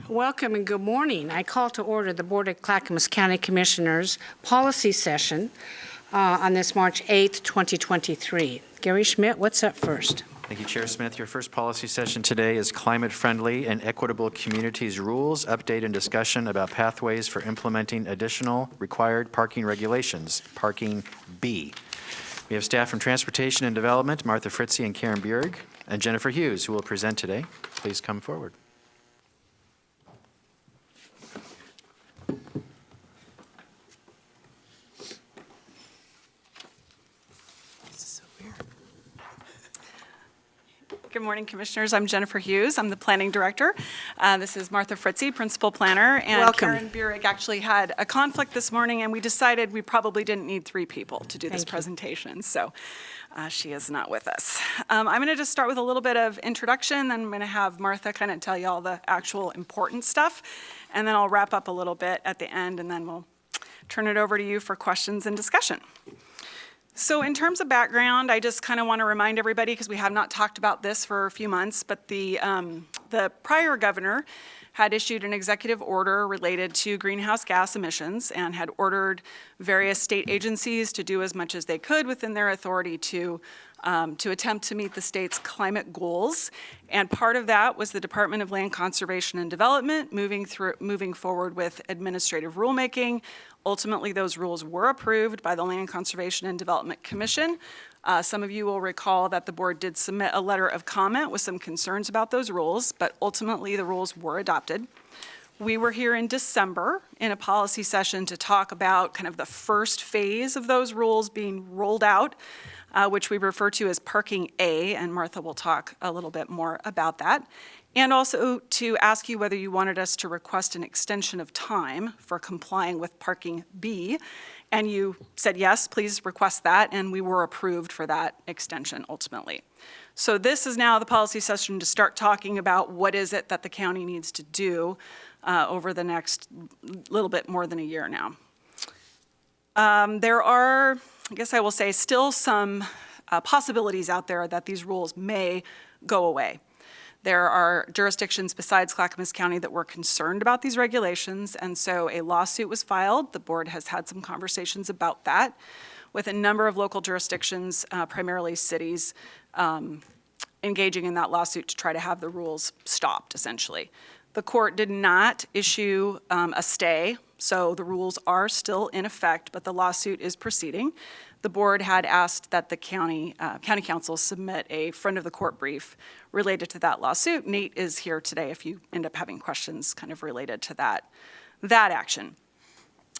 Welcome and good morning. I call to order the Board of Clackamas County Commissioners policy session on this March 8th, 2023. Gary Schmidt, what's up first? Thank you, Chair Smith. Your first policy session today is climate-friendly and equitable communities rules, update and discussion about pathways for implementing additional required parking regulations, parking B. We have staff from Transportation and Development, Martha Fritzie and Karen Bierig, and Jennifer Hughes, who will present today. Please come forward. Good morning, Commissioners. I'm Jennifer Hughes. I'm the Planning Director. This is Martha Fritzie, Principal Planner. And Welcome. Karen Bierig actually had a conflict this morning, and we decided we probably didn't need 3 people to do this presentation. So she is not with us. I'm going to just start with a little bit of introduction, then I'm going to have Martha kind of tell you all the actual important stuff, and then I'll wrap up a little bit at the end, and then we'll turn it over to you for questions and discussion. So in terms of background, I just kind of want to remind everybody, because we have not talked about this for a few months, but the prior governor had issued an executive order related to greenhouse gas emissions and had ordered various state agencies to do as much as they could within their authority to attempt to meet the state's climate goals. And part of that was the Department of Land Conservation and Development moving forward with administrative rulemaking. Ultimately, those rules were approved by the Land Conservation and Development Commission. Some of you will recall that the board did submit a letter of comment with some concerns about those rules, but ultimately the rules were adopted. We were here in December in a policy session to talk about kind of the first phase of those rules being rolled out, which we refer to as Parking A, and Martha will talk a little bit more about that. And also to ask you whether you wanted us to request an extension of time for complying with Parking B. And you said, yes, please request that, and we were approved for that extension ultimately. So this is now the policy session to start talking about what is it that the county needs to do over the next little bit more than a year now. There are, I guess I will say, still some possibilities out there that these rules may go away. There are jurisdictions besides Clackamas County that were concerned about these regulations, and so a lawsuit was filed. The board has had some conversations about that with a number of local jurisdictions, primarily cities, engaging in that lawsuit to try to have the rules stopped, essentially. The court did not issue a stay, so the rules are still in effect, but the lawsuit is proceeding. The board had asked that the county council submit a friend of the court brief related to that lawsuit. Nate is here today if you end up having questions kind of related to that action.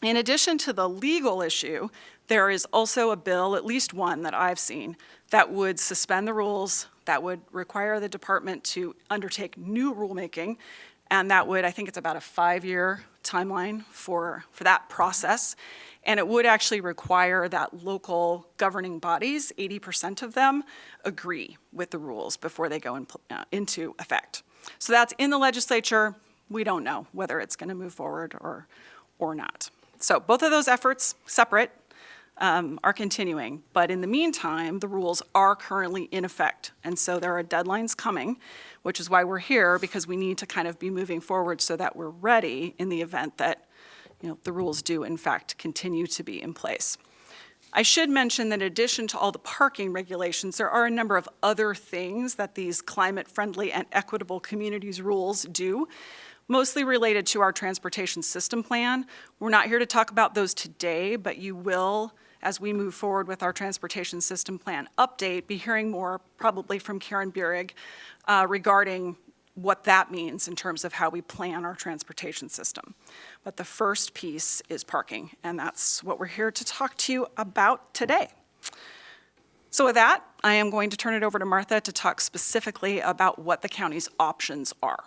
In addition to the legal issue, there is also a bill, at least one that I've seen, that would suspend the rules, that would require the department to undertake new rulemaking, and that would, I think it's about a 5-year timeline for that process. And it would actually require that local governing bodies, 80% of them, agree with the rules before they go into effect. So that's in the legislature. We don't know whether it's going to move forward or not. So both of those efforts, separate, are continuing. But in the meantime, the rules are currently in effect. And so there are deadlines coming, which is why we're here, because we need to kind of be moving forward so that we're ready in the event that the rules do, in fact, continue to be in place. I should mention that in addition to all the parking regulations, there are a number of other things that these climate-friendly and equitable communities rules do, mostly related to our transportation system plan. We're not here to talk about those today, but you will, as we move forward with our transportation system plan update, be hearing more probably from Karen Bierig regarding what that means in terms of how we plan our transportation system. But the first piece is parking, and that's what we're here to talk to you about today. So with that, I am going to turn it over to Martha to talk specifically about what the county's options are.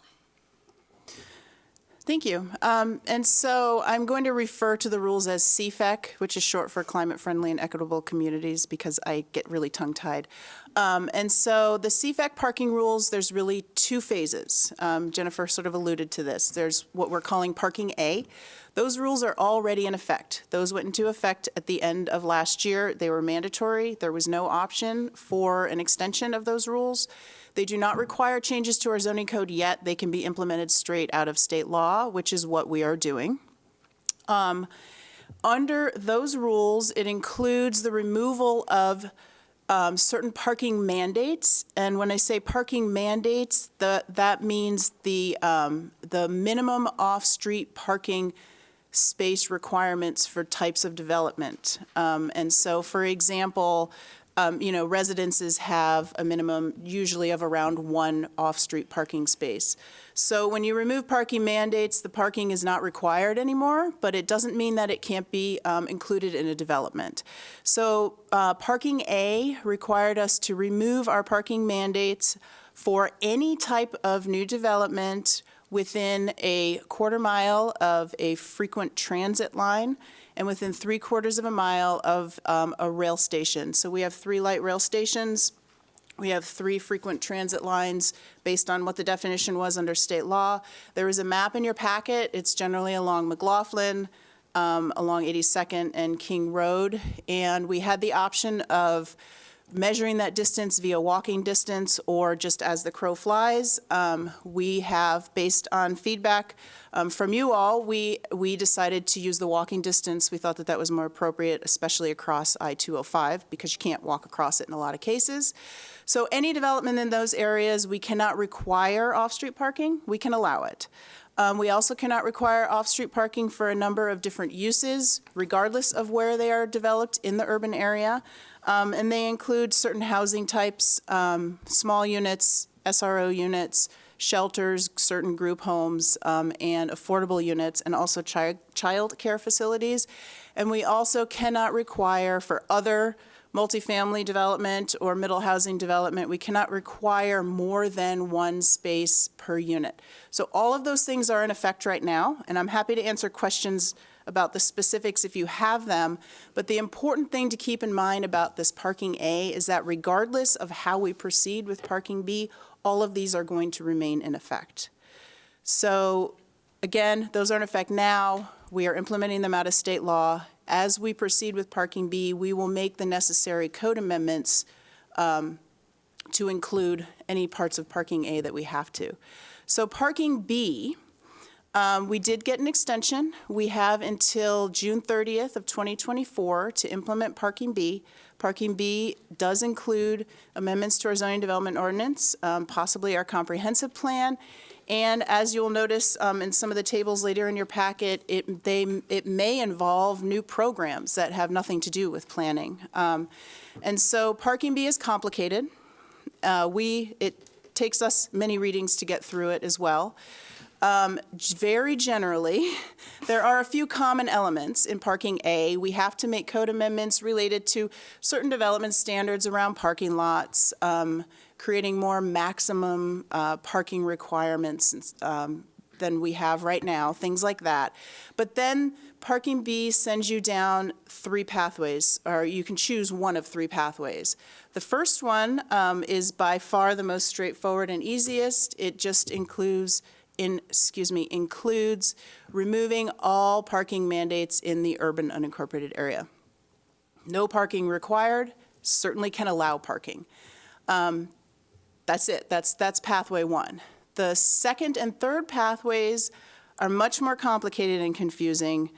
Thank you. And so I'm going to refer to the rules as CFEC, which is short for Climate Friendly and Equitable Communities, because I get really tongue-tied. And so the CFEC parking rules, there's really 2 phases. Jennifer sort of alluded to this. There's what we're calling Parking A. Those rules are already in effect. Those went into effect at the end of last year. They were mandatory. There was no option for an extension of those rules. They do not require changes to our zoning code yet. They can be implemented straight out of state law, which is what we are doing. Under those rules, it includes the removal of certain parking mandates. And when I say parking mandates, that means the minimum off-street parking space requirements for types of development. And so, for example, residences have a minimum usually of around 1 off-street parking space. So when you remove parking mandates, the parking is not required anymore, but it doesn't mean that it can't be included in a development. So Parking A required us to remove our parking mandates for any type of new development within a quarter mile of a frequent transit line and within 3/4 of a mile of a rail station. So we have 3 light rail stations. We have 3 frequent transit lines based on what the definition was under state law. There is a map in your packet. It's generally along McLaughlin, along 82nd and King Road. And we had the option of measuring that distance via walking distance or just as the crow flies. We have, based on feedback from you all, we decided to use the walking distance. We thought that that was more appropriate, especially across I-205, because you can't walk across it in a lot of cases. So any development in those areas, we cannot require off-street parking. We can allow it. We also cannot require off-street parking for a number of different uses, regardless of where they are developed in the urban area. And they include certain housing types, small units, SRO units, shelters, certain group homes, and affordable units, and also child care facilities. And we also cannot require for other multifamily development or middle housing development, we cannot require more than 1 space per unit. So all of those things are in effect right now, and I'm happy to answer questions about the specifics if you have them. But the important thing to keep in mind about this Parking A is that regardless of how we proceed with Parking B, all of these are going to remain in effect. So again, those are in effect now. We are implementing them out of state law. As we proceed with Parking B, we will make the necessary code amendments to include any parts of Parking A that we have to. So Parking B, we did get an extension. We have until June 30th of 2024 to implement Parking B. Parking B does include amendments to our zoning development ordinance, possibly our comprehensive plan. And as you'll notice in some of the tables later in your packet, it may involve new programs that have nothing to do with planning. And so Parking B is complicated. It takes us many readings to get through it as well. Very generally, there are a few common elements in Parking A. We have to make code amendments related to certain development standards around parking lots, creating more maximum parking requirements than we have right now, things like that. But then Parking B sends you down 3 pathways, or you can choose one of 3 pathways. The first one is by far the most straightforward and easiest. It just includes removing all parking mandates in the urban unincorporated area. No parking required, certainly can allow parking. That's it, that's pathway 1. The second and third pathways are much more complicated and confusing.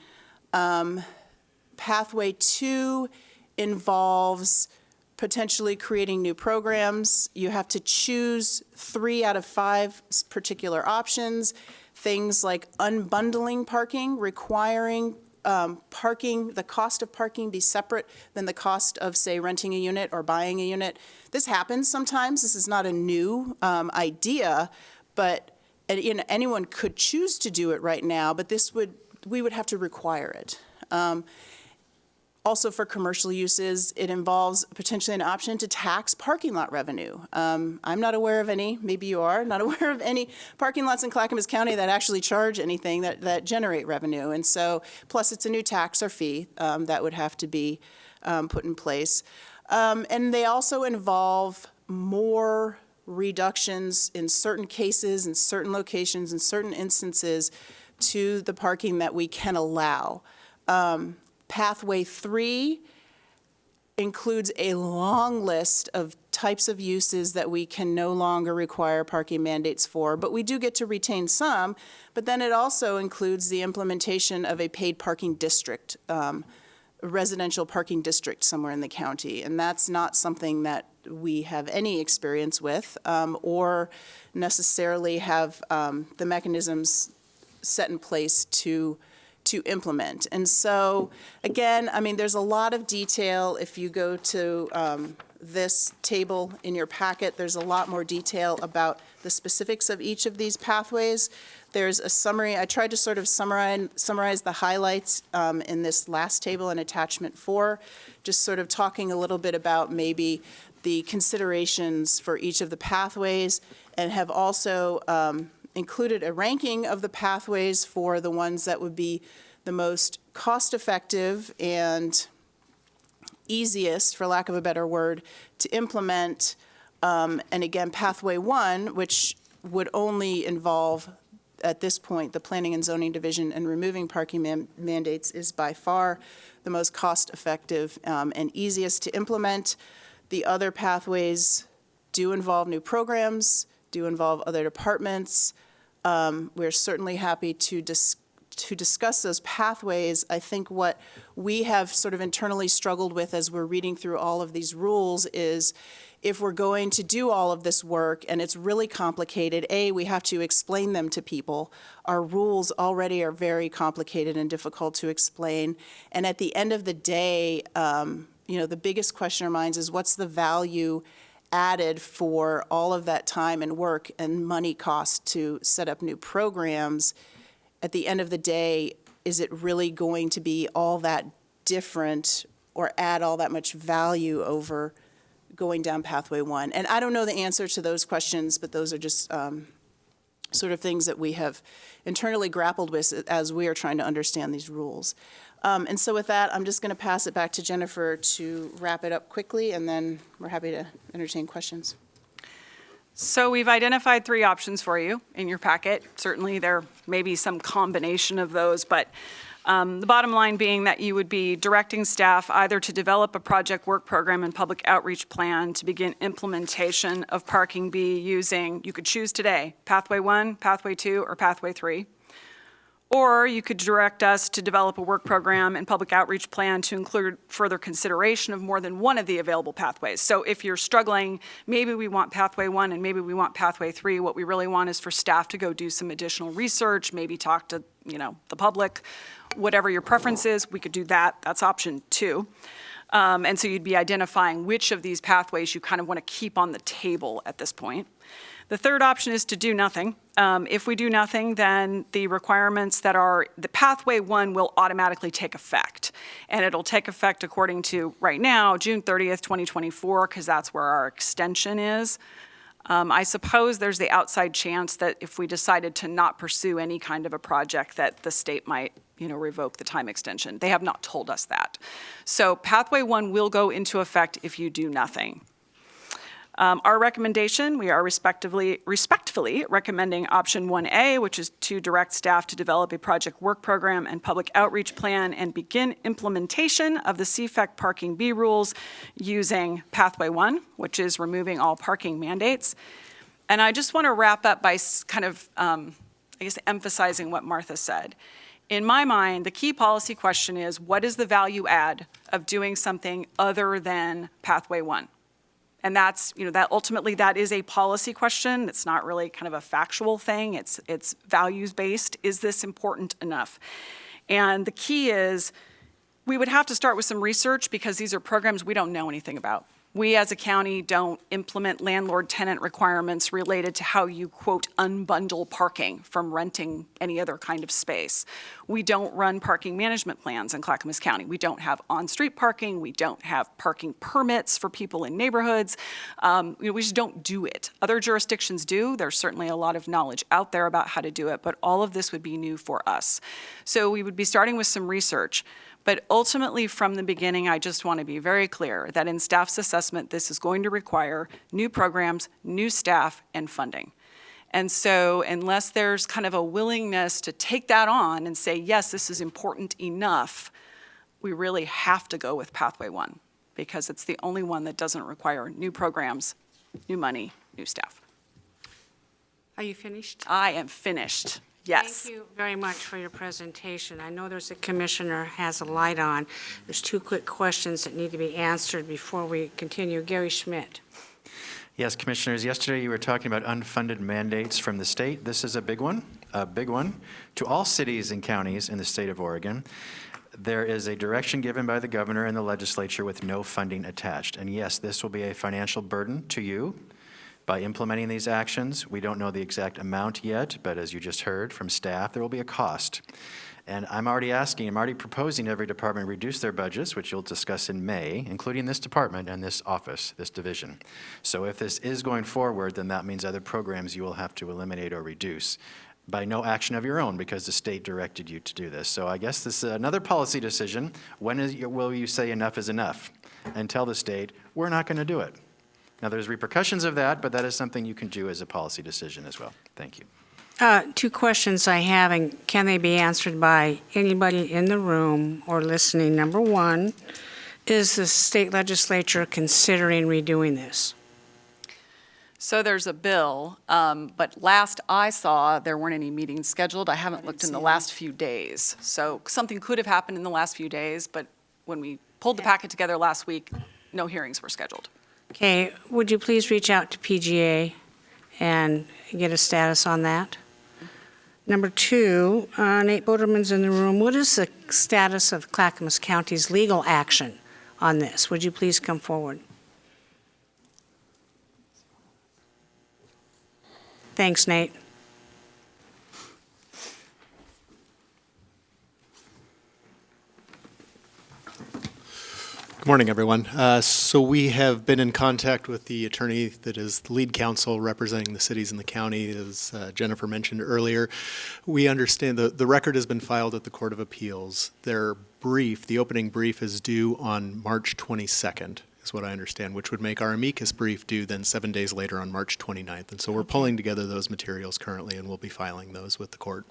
Pathway 2 involves potentially creating new programs. You have to choose 3 out of 5 particular options. Things like unbundling parking, requiring the cost of parking be separate than the cost of, say, renting a unit or buying a unit. This happens sometimes. This is not a new idea, but anyone could choose to do it right now, but we would have to require it. Also, for commercial uses, it involves potentially an option to tax parking lot revenue. I'm not aware of any, maybe you are, not aware of any parking lots in Clackamas County that actually charge anything that generate revenue. And so, plus it's a new tax or fee that would have to be put in place. And they also involve more reductions in certain cases, in certain locations, in certain instances to the parking that we can allow. Pathway 3 includes a long list of types of uses that we can no longer require parking mandates for, but we do get to retain some. But then it also includes the implementation of a paid parking district, a residential parking district somewhere in the county. And that's not something that we have any experience with or necessarily have the mechanisms set in place to implement. And so, again, I mean, there's a lot of detail. If you go to this table in your packet, there's a lot more detail about the specifics of each of these pathways. There's a summary. I tried to sort of summarize the highlights in this last table in attachment 4, just sort of talking a little bit about maybe the considerations for each of the pathways, and have also included a ranking of the pathways for the ones that would be the most cost-effective and easiest, for lack of a better word, to implement. And again, pathway 1, which would only involve, at this point, the Planning and Zoning Division, and removing parking mandates, is by far the most cost-effective and easiest to implement. The other pathways do involve new programs, do involve other departments. We're certainly happy to discuss those pathways. I think what we have sort of internally struggled with as we're reading through all of these rules is, if we're going to do all of this work and it's really complicated, we have to explain them to people. Our rules already are very complicated and difficult to explain. And at the end of the day, the biggest question in our minds is, what's the value added for all of that time and work and money cost to set up new programs? At the end of the day, is it really going to be all that different or add all that much value over going down pathway 1? And I don't know the answer to those questions, but those are just sort of things that we have internally grappled with as we are trying to understand these rules. And so with that, I'm just going to pass it back to Jennifer to wrap it up quickly, and then we're happy to entertain questions. So we've identified 3 options for you in your packet. Certainly there may be some combination of those, but the bottom line being that you would be directing staff either to develop a project work program and public outreach plan to begin implementation of Parking B using, you could choose today, Pathway 1, Pathway 2, or Pathway 3. Or you could direct us to develop a work program and public outreach plan to include further consideration of more than one of the available pathways. So if you're struggling, maybe we want Pathway 1 and maybe we want Pathway 3, what we really want is for staff to go do some additional research, maybe talk to, the public, whatever your preference is, we could do that. That's option 2. And so you'd be identifying which of these pathways you kind of want to keep on the table at this point. The third option is to do nothing. If we do nothing, then the requirements that are, the Pathway 1 will automatically take effect. And it'll take effect according to, right now, June 30th, 2024, because that's where our extension is. I suppose there's the outside chance that if we decided to not pursue any kind of a project, that the state might, revoke the time extension. They have not told us that. So Pathway 1 will go into effect if you do nothing. Our recommendation, we are respectfully recommending option 1A, which is to direct staff to develop a project work program and public outreach plan and begin implementation of the CFEC Parking B rules using Pathway 1, which is removing all parking mandates. And I just want to wrap up by kind of, emphasizing what Martha said. In my mind, the key policy question is, what is the value add of doing something other than Pathway 1? And that's, that ultimately that is a policy question. It's not really kind of a factual thing. It's values-based. Is this important enough? And the key is, we would have to start with some research because these are programs we don't know anything about. We as a county don't implement landlord-tenant requirements related to how you, quote, unbundle parking from renting any other kind of space. We don't run parking management plans in Clackamas County. We don't have on-street parking. We don't have parking permits for people in neighborhoods. We just don't do it. Other jurisdictions do. There's certainly a lot of knowledge out there about how to do it, but all of this would be new for us. So we would be starting with some research. But ultimately, from the beginning, I just want to be very clear that in staff's assessment, this is going to require new programs, new staff, and funding. And so unless there's kind of a willingness to take that on and say, yes, this is important enough, we really have to go with Pathway 1. because it's the only one that doesn't require new programs, new money, new staff. Are you finished? I am finished. Yes. Thank you very much for your presentation. I know there's a commissioner has a light on. There's two quick questions that need to be answered before we continue. Gary Schmidt. Yes, Commissioners, yesterday you were talking about unfunded mandates from the state. This is a big one. To all cities and counties in the state of Oregon, there is a direction given by the governor and the legislature with no funding attached. And yes, this will be a financial burden to you by implementing these actions. We don't know the exact amount yet, but as you just heard from staff, there will be a cost. And I'm already proposing every department reduce their budgets, which you'll discuss in May, including this department and this office, this division. So if this is going forward, then that means other programs you will have to eliminate or reduce by no action of your own, because the state directed you to do this. So I guess this is another policy decision. When will you say enough is enough and tell the state, we're not going to do it? Now, there's repercussions of that, but that is something you can do as a policy decision as well. Thank you. Two questions I have, and can they be answered by anybody in the room or listening? Number one, is the state legislature considering redoing this? So there's a bill, but last I saw, there weren't any meetings scheduled. I haven't looked in the last few days. So something could have happened in the last few days, but when we pulled the packet together last week, no hearings were scheduled. Okay, would you please reach out to PGA and get a status on that? Number two, Nate Boderman's in the room. What is the status of Clackamas County's legal action on this? Would you please come forward? Thanks, Nate. Good morning, everyone. So we have been in contact with the attorney that is the lead counsel representing the cities and the county, as Jennifer mentioned earlier. We understand the record has been filed at the Court of Appeals. Their brief, the opening brief, is due on March 22nd, is what I understand, which would make our amicus brief due then 7 days later on March 29th. And so we're pulling together those materials currently, and we'll be filing those with the court.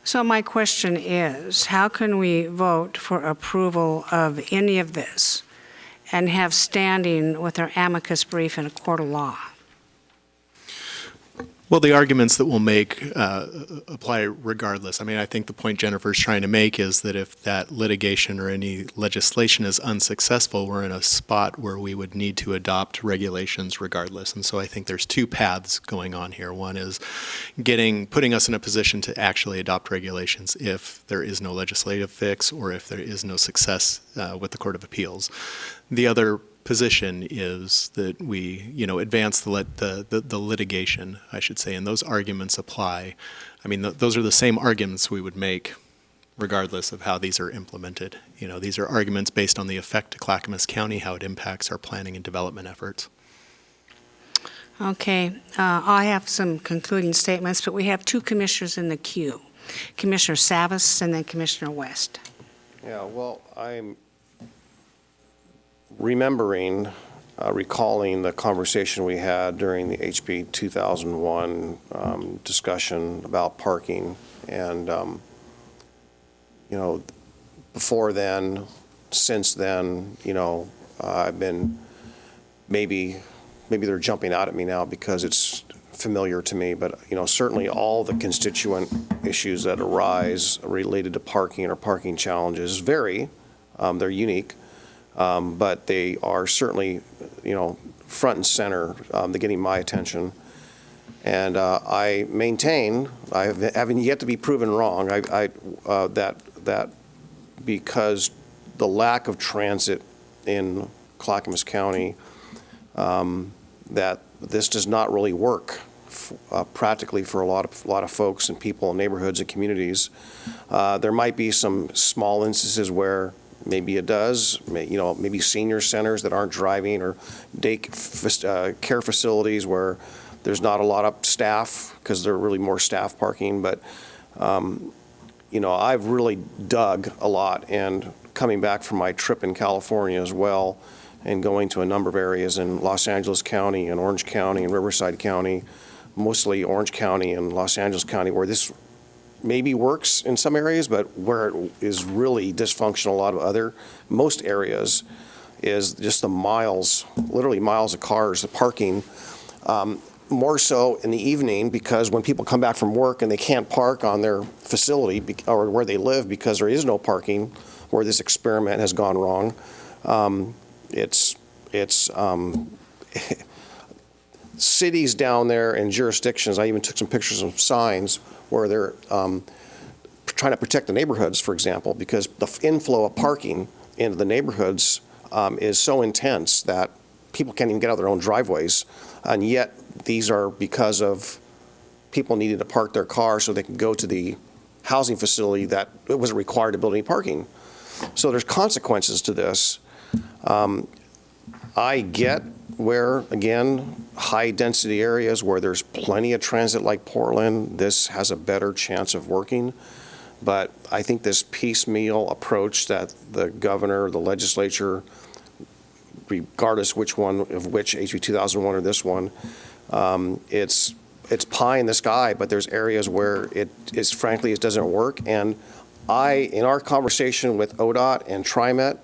So my question is, how can we vote for approval of any of this and have standing with our amicus brief in a court of law? Well, the arguments that we'll make apply regardless. I mean, I think the point Jennifer's trying to make is that if that litigation or any legislation is unsuccessful, we're in a spot where we would need to adopt regulations regardless. And so I think there's two paths going on here. One is putting us in a position to actually adopt regulations if there is no legislative fix or if there is no success with the Court of Appeals. The other position is that we, advance the litigation, I should say, and those arguments apply. I mean, those are the same arguments we would make regardless of how these are implemented. These are arguments based on the effect to Clackamas County, how it impacts our planning and development efforts. Okay, I have some concluding statements, but we have two commissioners in the queue, Commissioner Savas and then Commissioner West. Yeah, well, I'm recalling the conversation we had during the HB 2001 discussion about parking. And, before then, since then, I've been, maybe they're jumping out at me now because it's familiar to me, but, certainly all the constituent issues that arise related to parking or parking challenges vary. They're unique. But they are certainly, front and center. They're getting my attention. And I maintain, I haven't yet to be proven wrong, that because the lack of transit in Clackamas County, that this does not really work practically for a lot of folks and people in neighborhoods and communities. There might be some small instances where maybe it does, maybe senior centers that aren't driving or day care facilities where there's not a lot of staff because they're really more staff parking. But, I've really dug a lot, and coming back from my trip in California as well and going to a number of areas in Los Angeles County and Orange County and Riverside County, mostly Orange County and Los Angeles County, where this maybe works in some areas, but where it is really dysfunctional, most areas, is just the miles, literally miles of cars, the parking. More so in the evening, because when people come back from work and they can't park on their facility or where they live because there is no parking, where this experiment has gone wrong, it's cities down there and jurisdictions. I even took some pictures of signs where they're trying to protect the neighborhoods, for example, because the inflow of parking into the neighborhoods is so intense that people can't even get out of their own driveways, and yet these are because of people needing to park their car so they can go to the housing facility that it wasn't required to build any parking. So there's consequences to this. I get where, again, high-density areas where there's plenty of transit like Portland, this has a better chance of working. But I think this piecemeal approach that the governor, the legislature, regardless which one of which, HB 2001 or this one, it's pie in the sky, but there's areas where it is, frankly, it doesn't work. And in our conversation with ODOT and TriMet,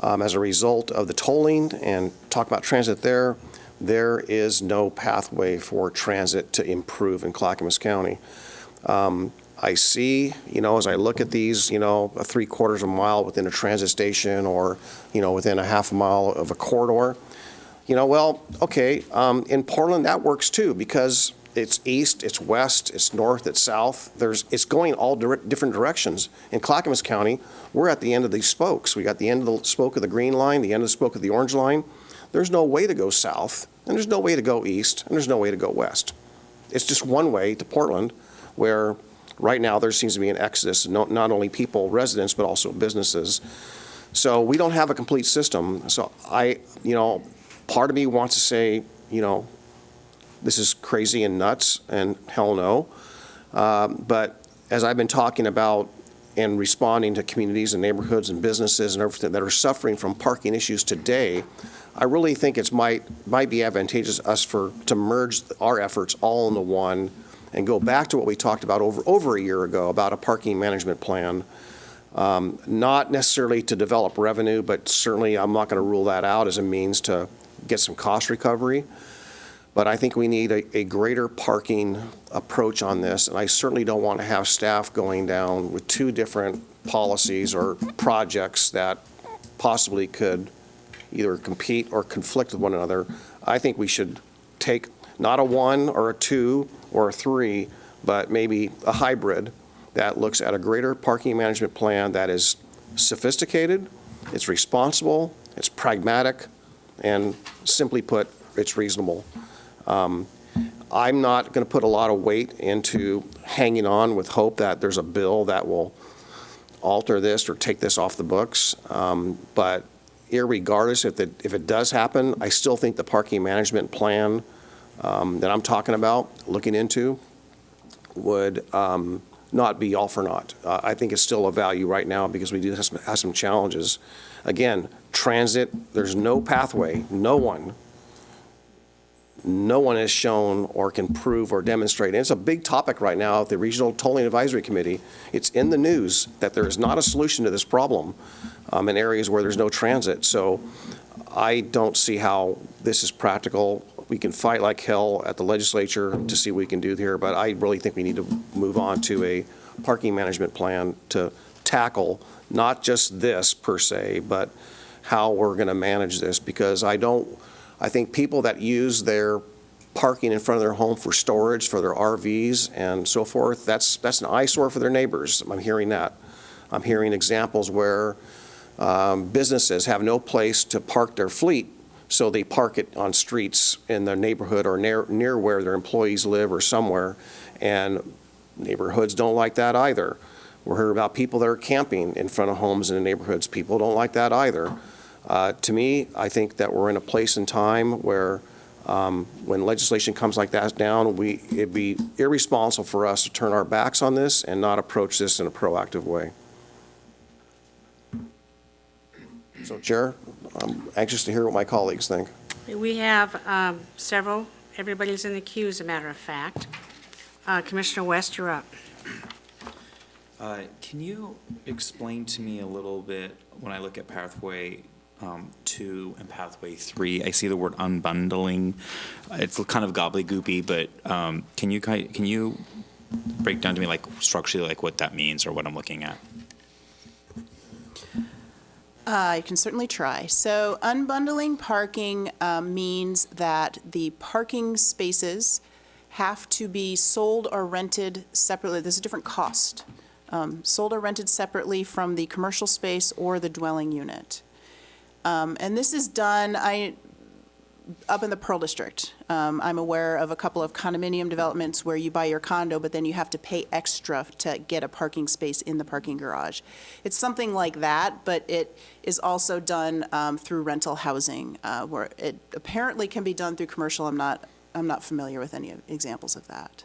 as a result of the tolling and talk about transit there is no pathway for transit to improve in Clackamas County. I see, as I look at these, a 3/4 of a mile within a transit station or, within a half a mile of a corridor, okay, in Portland that works too, because it's east, it's west, it's north, it's south. It's going all different directions. In Clackamas County, we're at the end of these spokes. We got the end of the spoke of the green line, the end of the spoke of the orange line. There's no way to go south, and there's no way to go east, and there's no way to go west. It's just one way to Portland, where right now there seems to be an exodus, not only people, residents, but also businesses. So we don't have a complete system. So part of me wants to say, this is crazy and nuts, and hell no. But as I've been talking about and responding to communities and neighborhoods and businesses and everything that are suffering from parking issues today, I really think it might be advantageous to merge our efforts all into one and go back to what we talked about over a year ago about a parking management plan. Not necessarily to develop revenue, but certainly I'm not going to rule that out as a means to get some cost recovery. But I think we need a greater parking approach on this, and I certainly don't want to have staff going down with two different policies or projects that possibly could either compete or conflict with one another. I think we should take not a 1 or a 2 or a 3, but maybe a hybrid that looks at a greater parking management plan that is sophisticated, it's responsible, it's pragmatic, and simply put, it's reasonable. I'm not going to put a lot of weight into hanging on with hope that there's a bill that will alter this or take this off the books. But irregardless, if it does happen, I still think the parking management plan that I'm talking about, looking into, would not be all for naught. I think it's still a value right now because we do have some challenges. Again, transit, there's no pathway, no one has shown or can prove or demonstrate. And it's a big topic right now at the Regional Tolling Advisory Committee. It's in the news that there is not a solution to this problem in areas where there's no transit. So I don't see how this is practical. We can fight like hell at the legislature to see what we can do here, but I really think we need to move on to a parking management plan to tackle not just this per se, but how we're going to manage this, because I think people that use their parking in front of their home for storage, for their RVs and so forth, that's an eyesore for their neighbors. I'm hearing that. I'm hearing examples where businesses have no place to park their fleet, so they park it on streets in their neighborhood or near where their employees live or somewhere, and neighborhoods don't like that either. We're hearing about people that are camping in front of homes in the neighborhoods. People don't like that either. To me, I think that we're in a place and time where when legislation comes like that down, it'd be irresponsible for us to turn our backs on this and not approach this in a proactive way. So, Chair, I'm anxious to hear what my colleagues think. We have several. Everybody's in the queue, as a matter of fact. Commissioner West, you're up. Can you explain to me a little bit, when I look at Pathway, 2 and pathway 3, I see the word unbundling. It's kind of gobbledygook, but can you break down to me, like, structurally, like, what that means or what I'm looking at? I can certainly try. So unbundling parking means that the parking spaces have to be sold or rented separately. There's a different cost. Sold or rented separately from the commercial space or the dwelling unit. And this is done up in the Pearl District. I'm aware of a couple of condominium developments where you buy your condo, but then you have to pay extra to get a parking space in the parking garage. It's something like that, but it is also done through rental housing, where it apparently can be done through commercial. I'm not familiar with any examples of that.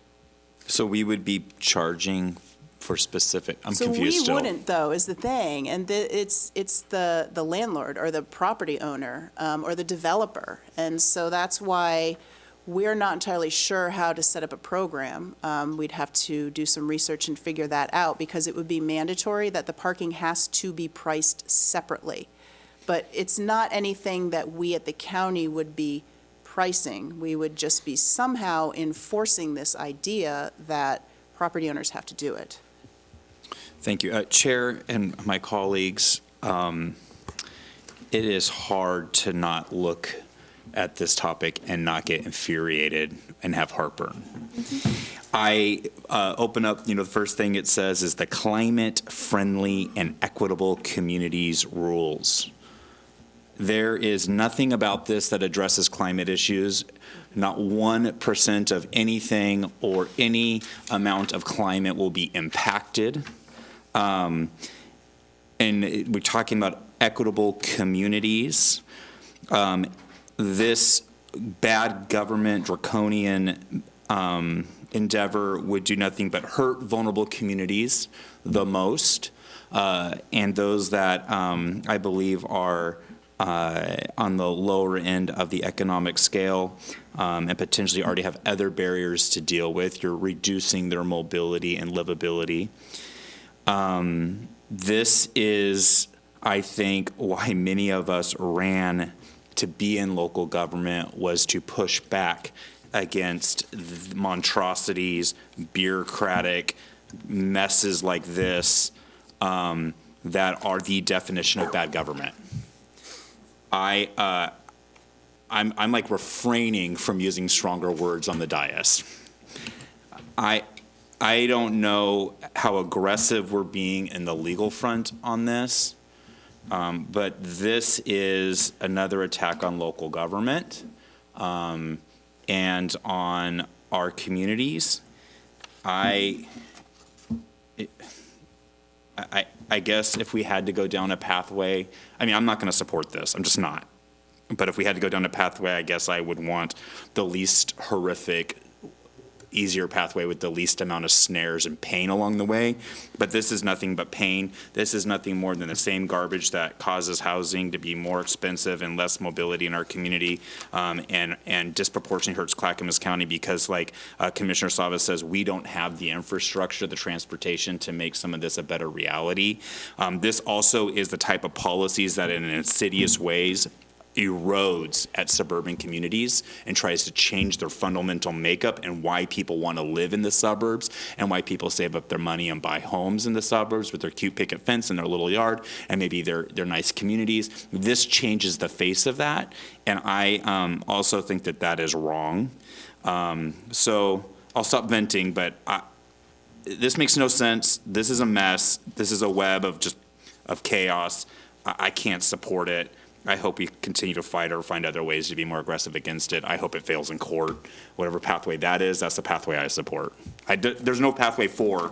So we would be charging for specific, I'm So confused we still. wouldn't, though, is the thing, and it's the landlord or the property owner or the developer, and so that's why we're not entirely sure how to set up a program. We'd have to do some research and figure that out, because it would be mandatory that the parking has to be priced separately. But it's not anything that we at the county would be pricing. We would just be somehow enforcing this idea that property owners have to do it. Thank you. Chair and my colleagues, it is hard to not look at this topic and not get infuriated and have heartburn. I open up, the first thing it says is the climate-friendly and equitable communities rules. There is nothing about this that addresses climate issues. Not 1% of anything or any amount of climate will be impacted. And we're talking about equitable communities. This bad government, draconian endeavor would do nothing but hurt vulnerable communities the most, and those that I believe are on the lower end of the economic scale, and potentially already have other barriers to deal with. You're reducing their mobility and livability. This is, I think, why many of us ran to be in local government, was to push back against monstrosities, bureaucratic messes like this that are the definition of bad government. I'm like refraining from using stronger words on the dais. I don't know how aggressive we're being in the legal front on this, but this is another attack on local government and on our communities. I guess if we had to go down a pathway, I'm not going to support this. I'm just not. But if we had to go down a pathway, I guess I would want the least horrific, easier pathway with the least amount of snares and pain along the way. But this is nothing but pain. This is nothing more than the same garbage that causes housing to be more expensive and less mobility in our community, and disproportionately hurts Clackamas County because, like Commissioner Savas says, we don't have the infrastructure, the transportation to make some of this a better reality. This also is the type of policies that in insidious ways erodes at suburban communities and tries to change their fundamental makeup and why people want to live in the suburbs and why people save up their money and buy homes in the suburbs with their cute picket fence and their little yard and maybe their nice communities. This changes the face of that, and I also think that that is wrong. So I'll stop venting, but this makes no sense. This is a mess. This is a web of chaos. I can't support it. I hope we continue to fight or find other ways to be more aggressive against it. I hope it fails in court. Whatever pathway that is, that's the pathway I support. There's no pathway 4.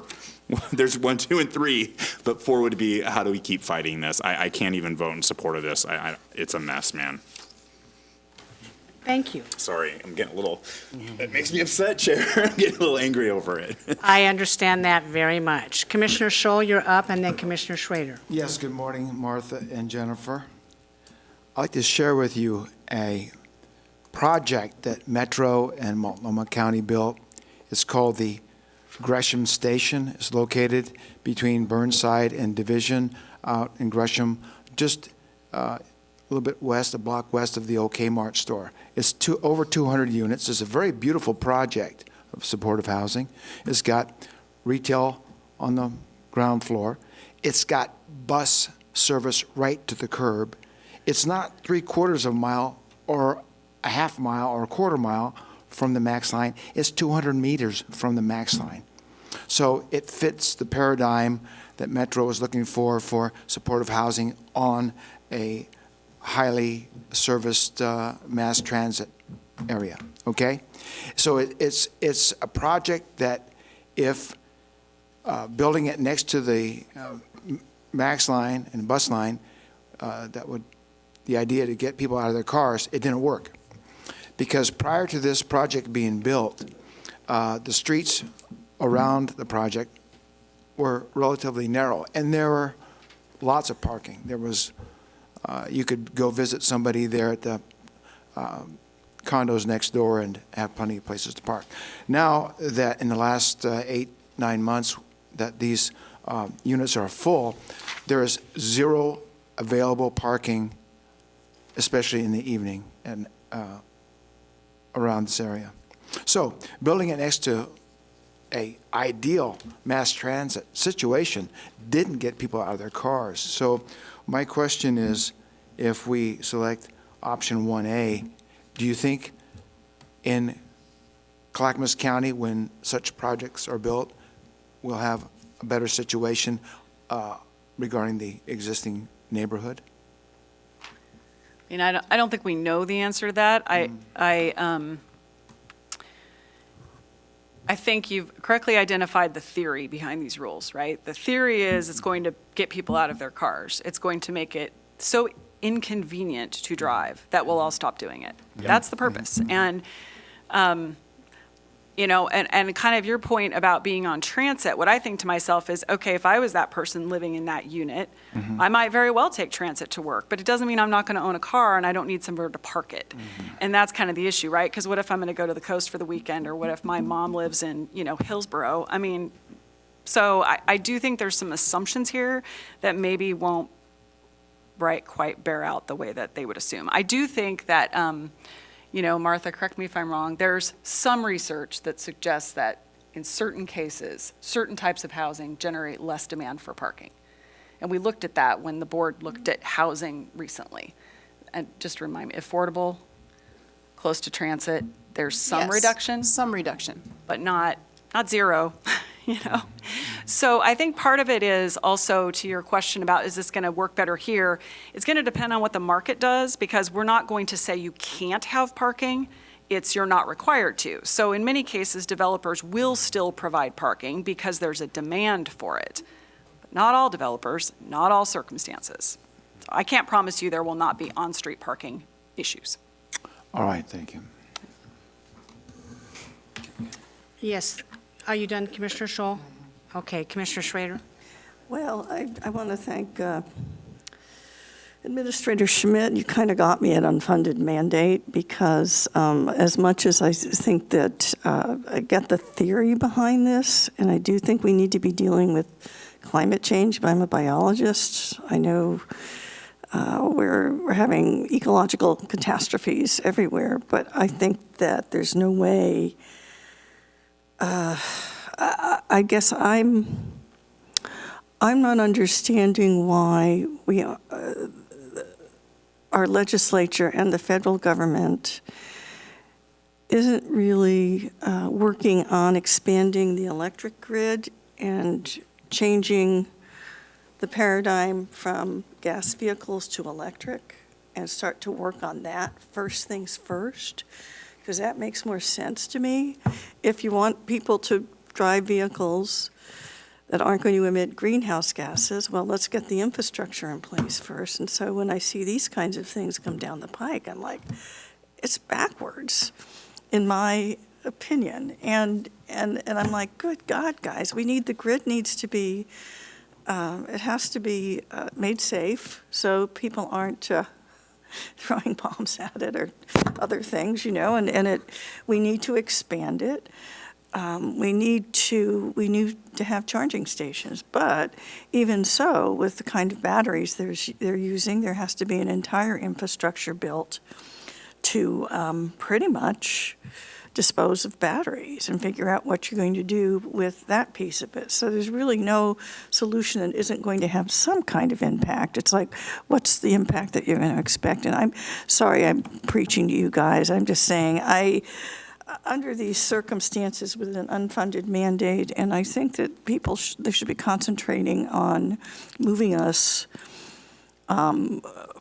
There's 1, 2, and 3, but 4 would be how do we keep fighting this? I can't even vote in support of this. It's a mess, man. Thank you. Sorry, I'm getting a little, it makes me upset, Chair. I'm getting a little angry over it. I understand that very much. Commissioner Scholl, you're up, and then Commissioner Schrader. Yes, good morning, Martha and Jennifer. I'd like to share with you a project that Metro and Multnomah County built. It's called the Gresham Station. It's located between Burnside and Division out in Gresham, just a little bit west, a block west of the old Kmart store. It's over 200 units. It's a very beautiful project of supportive housing. It's got retail on the ground floor. It's got bus service right to the curb. It's not 3/4 of a mile or a half mile or a quarter mile from the Max line. It's 200 meters from the Max line. So it fits the paradigm that Metro is looking for supportive housing on a highly serviced mass transit area, okay? So it's a project that if building it next to the Max line and bus line, the idea to get people out of their cars, it didn't work. Because prior to this project being built, the streets around the project were relatively narrow, and there were lots of parking. There was, you could go visit somebody there at the condos next door and have plenty of places to park. Now that in the last 8-9 months that these units are full, there is zero available parking, especially in the evening and around this area. So building it next to a ideal mass transit situation didn't get people out of their cars. So my question is, if we select option 1A, do you think in Clackamas County, when such projects are built, we'll have a better situation regarding the existing neighborhood? I mean, I don't think we know the answer to that. I think you've correctly identified the theory behind these rules, right? The theory is it's going to get people out of their cars. It's going to make it so inconvenient to drive that we'll all stop doing it. That's the purpose. And, you know, and kind of your point about being on transit, what I think to myself is, okay, if I was that person living in that unit, I might very well take transit to work, but it doesn't mean I'm not going to own a car and I don't need somewhere to park it. And that's kind of the issue, right? Because what if I'm going to go to the coast for the weekend, or what if my mom lives in, you know, Hillsborough? I mean, so I do think there's some assumptions here that maybe won't quite bear out the way that they would assume. I do think that, you know, Martha, correct me if I'm wrong, there's some research that suggests that in certain cases, certain types of housing generate less demand for parking. And we looked at that when the board looked at housing recently. And just remind me, affordable, close to transit, there's some Yes, reduction, some reduction. but not zero, you know? So I think part of it is also, to your question about, is this going to work better here? It's going to depend on what the market does, because we're not going to say you can't have parking. It's you're not required to. So in many cases, developers will still provide parking because there's a demand for it. But not all developers, not all circumstances. So I can't promise you there will not be on-street parking issues. All right, thank you. Yes. Are you done, Commissioner Scholl? Okay, Commissioner Schrader? Well, I want to thank Administrator Schmidt. You kind of got me at unfunded mandate, because as much as I think that I get the theory behind this, and I do think we need to be dealing with climate change, but I'm a biologist. I know we're having ecological catastrophes everywhere, but I think that there's no way. I guess I'm not understanding why our legislature and the federal government isn't really working on expanding the electric grid and changing the paradigm from gas vehicles to electric, and start to work on that first things first, because that makes more sense to me. If you want people to drive vehicles that aren't going to emit greenhouse gases, well, let's get the infrastructure in place first. And so when I see these kinds of things come down the pike, I'm like, it's backwards, in my opinion. And I'm like, good God, guys, the grid needs to be, it has to be made safe so people aren't throwing bombs at it or other things, you know, and we need to expand it. we need to have charging stations. But even so, with the kind of batteries they're using, there has to be an entire infrastructure built to pretty much dispose of batteries and figure out what you're going to do with that piece of it. So there's really no solution that isn't going to have some kind of impact. It's like, what's the impact that you're going to expect? And I'm sorry I'm preaching to you guys. I'm just saying, under these circumstances with an unfunded mandate, and I think that they should be concentrating on moving us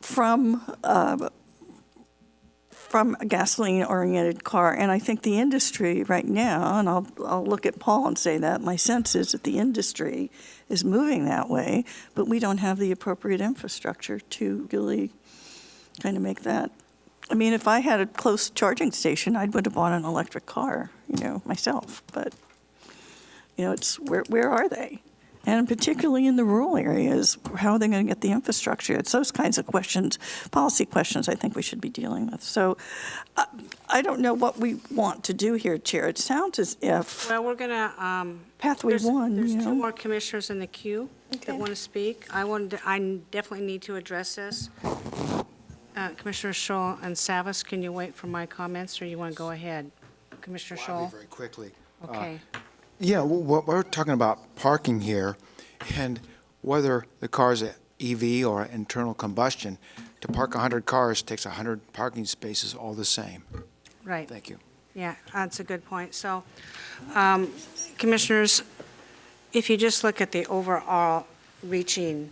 from a gasoline-oriented car. And I think the industry right now, and I'll look at Paul and say that, my sense is that the industry is moving that way, but we don't have the appropriate infrastructure to really kind of make that. I mean, if I had a close charging station, I would have bought an electric car, myself. But, it's where are they? And particularly in the rural areas, how are they going to get the infrastructure? It's those kinds of questions, policy questions, I think we should be dealing with. So I don't know what we want to do here, Chair. It sounds as if Well, we're going to, Pathway One, there's two more commissioners in the queue Okay. that want to speak. I definitely need to address this. Commissioner Scholl and Savas, can you wait for my comments, or you want to go ahead? Commissioner Well, I'll Scholl? be very quickly. Okay. Yeah, we're talking about parking here, and whether the car's an EV or internal combustion, to park 100 cars takes 100 parking spaces all the same. Right. Thank you. Yeah, that's a good point. So, Commissioners, if you just look at the overall reaching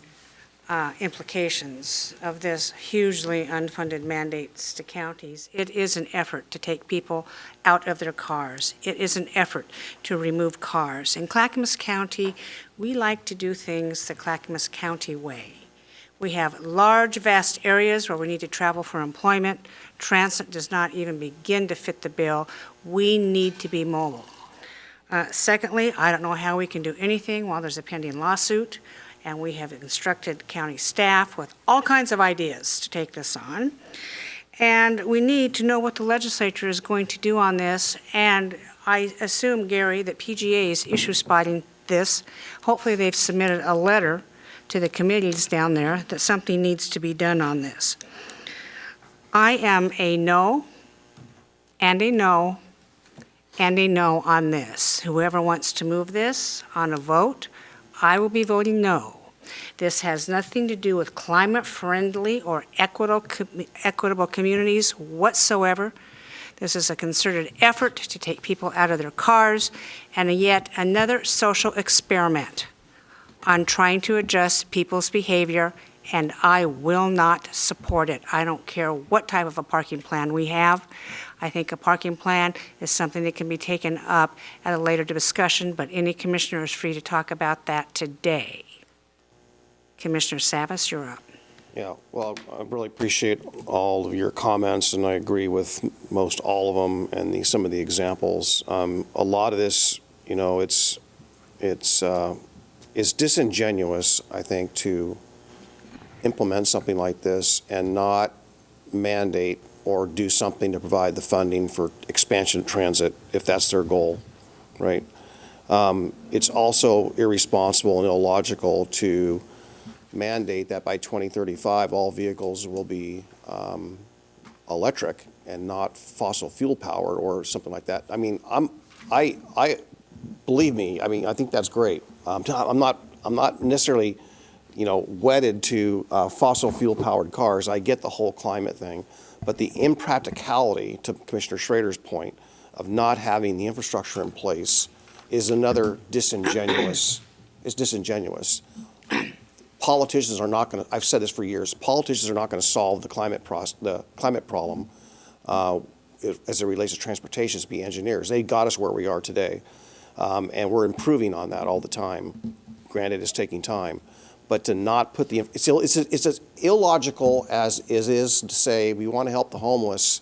implications of this hugely unfunded mandates to counties, it is an effort to take people out of their cars. It is an effort to remove cars. In Clackamas County, we like to do things the Clackamas County way. We have large, vast areas where we need to travel for employment. Transit does not even begin to fit the bill. We need to be mobile. Secondly, I don't know how we can do anything while there's a pending lawsuit, and we have instructed county staff with all kinds of ideas to take this on. And we need to know what the legislature is going to do on this, and I assume, Gary, that PGA is issue spotting this. Hopefully they've submitted a letter to the committees down there that something needs to be done on this. I am a no, and a no, and a no on this. Whoever wants to move this on a vote, I will be voting no. This has nothing to do with climate-friendly or equitable communities whatsoever. This is a concerted effort to take people out of their cars, and yet another social experiment on trying to adjust people's behavior, and I will not support it. I don't care what type of a parking plan we have. I think a parking plan is something that can be taken up at a later discussion, but any commissioner is free to talk about that today. Commissioner Savas, you're up. Yeah, well, I really appreciate all of your comments, and I agree with most all of them and some of the examples. A lot of this, it's disingenuous, I think, to implement something like this and not mandate or do something to provide the funding for expansion of transit if that's their goal, right? It's also irresponsible and illogical to mandate that by 2035 all vehicles will be electric and not fossil fuel powered or something like that. I mean, I believe me. I mean, I think that's great. I'm not necessarily, wedded to fossil fuel powered cars. I get the whole climate thing, but the impracticality, to Commissioner Schrader's point, of not having the infrastructure in place is another disingenuous. It's disingenuous. Politicians are not going to. I've said this for years. Politicians are not going to solve the climate problem as it relates to transportation. To be engineers, they got us where we are today, and we're improving on that all the time. Granted, it's taking time, but to not put it's as illogical as it is to say we want to help the homeless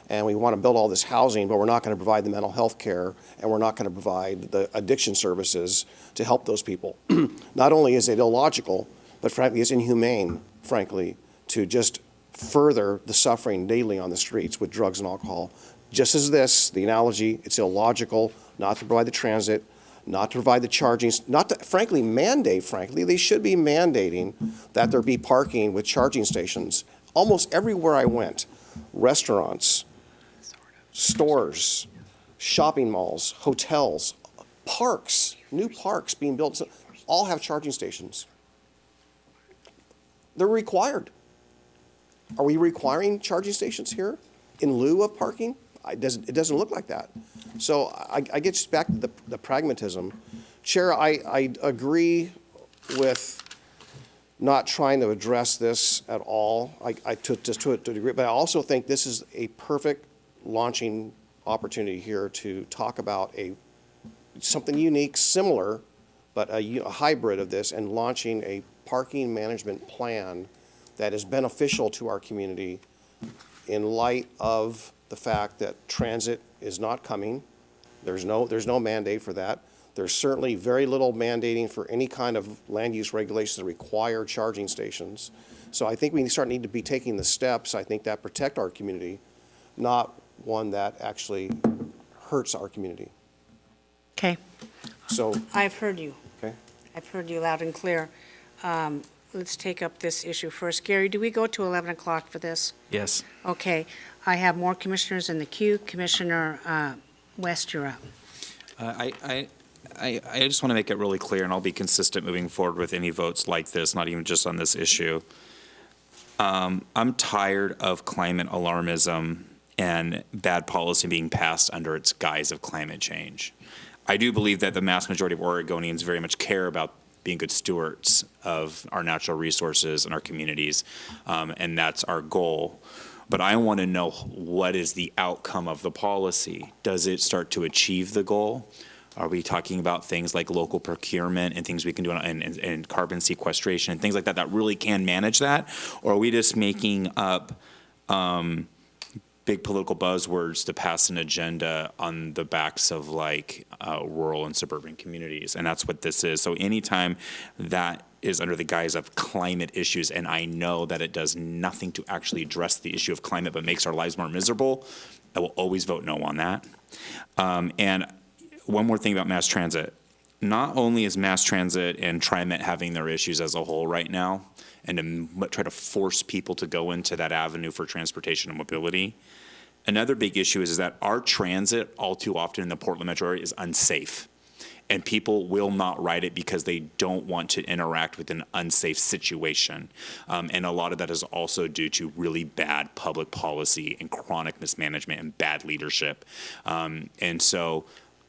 and we want to build all this housing, but we're not going to provide the mental health care and we're not going to provide the addiction services to help those people. Not only is it illogical, but frankly, it's inhumane, frankly, to just further the suffering daily on the streets with drugs and alcohol just as this, the analogy, it's illogical not to provide the transit, not to provide the charging, not to, frankly, they should be mandating that there be parking with charging stations almost everywhere I went. Restaurants, stores, shopping malls, hotels, parks, new parks being built, all have charging stations. They're required. Are we requiring charging stations here in lieu of parking? It doesn't look like that. So I get back to the pragmatism. Chair, I agree with not trying to address this at all. To a degree, but I also think this is a perfect launching opportunity here to talk about something unique, similar, but a hybrid of this, and launching a parking management plan that is beneficial to our community in light of the fact that transit is not coming. There's no mandate for that. There's certainly very little mandating for any kind of land use regulations that require charging stations. So I think we need to be taking the steps, I think, that protect our community, not one that actually hurts our community. Okay, So, I've heard you. okay. I've heard you loud and clear. Let's take up this issue first. Gary, do we go to 11 o'clock for this? Yes. Okay, I have more commissioners in the queue. Commissioner West, you're up. I just want to make it really clear, and I'll be consistent moving forward with any votes like this, not even just on this issue. I'm tired of climate alarmism and bad policy being passed under its guise of climate change. I do believe that the mass majority of Oregonians very much care about being good stewards of our natural resources and our communities, and that's our goal. But I want to know, what is the outcome of the policy? Does it start to achieve the goal? Are we talking about things like local procurement and things we can do and carbon sequestration and things like that that really can manage that? Or are we just making up big political buzzwords to pass an agenda on the backs of rural and suburban communities? And that's what this is. So anytime that is under the guise of climate issues, and I know that it does nothing to actually address the issue of climate but makes our lives more miserable, I will always vote no on that. And one more thing about mass transit. Not only is mass transit and TriMet having their issues as a whole right now, and to try to force people to go into that avenue for transportation and mobility, another big issue is that our transit all too often in the Portland metro area is unsafe. And people will not ride it because they don't want to interact with an unsafe situation. And a lot of that is also due to really bad public policy and chronic mismanagement and bad leadership. And so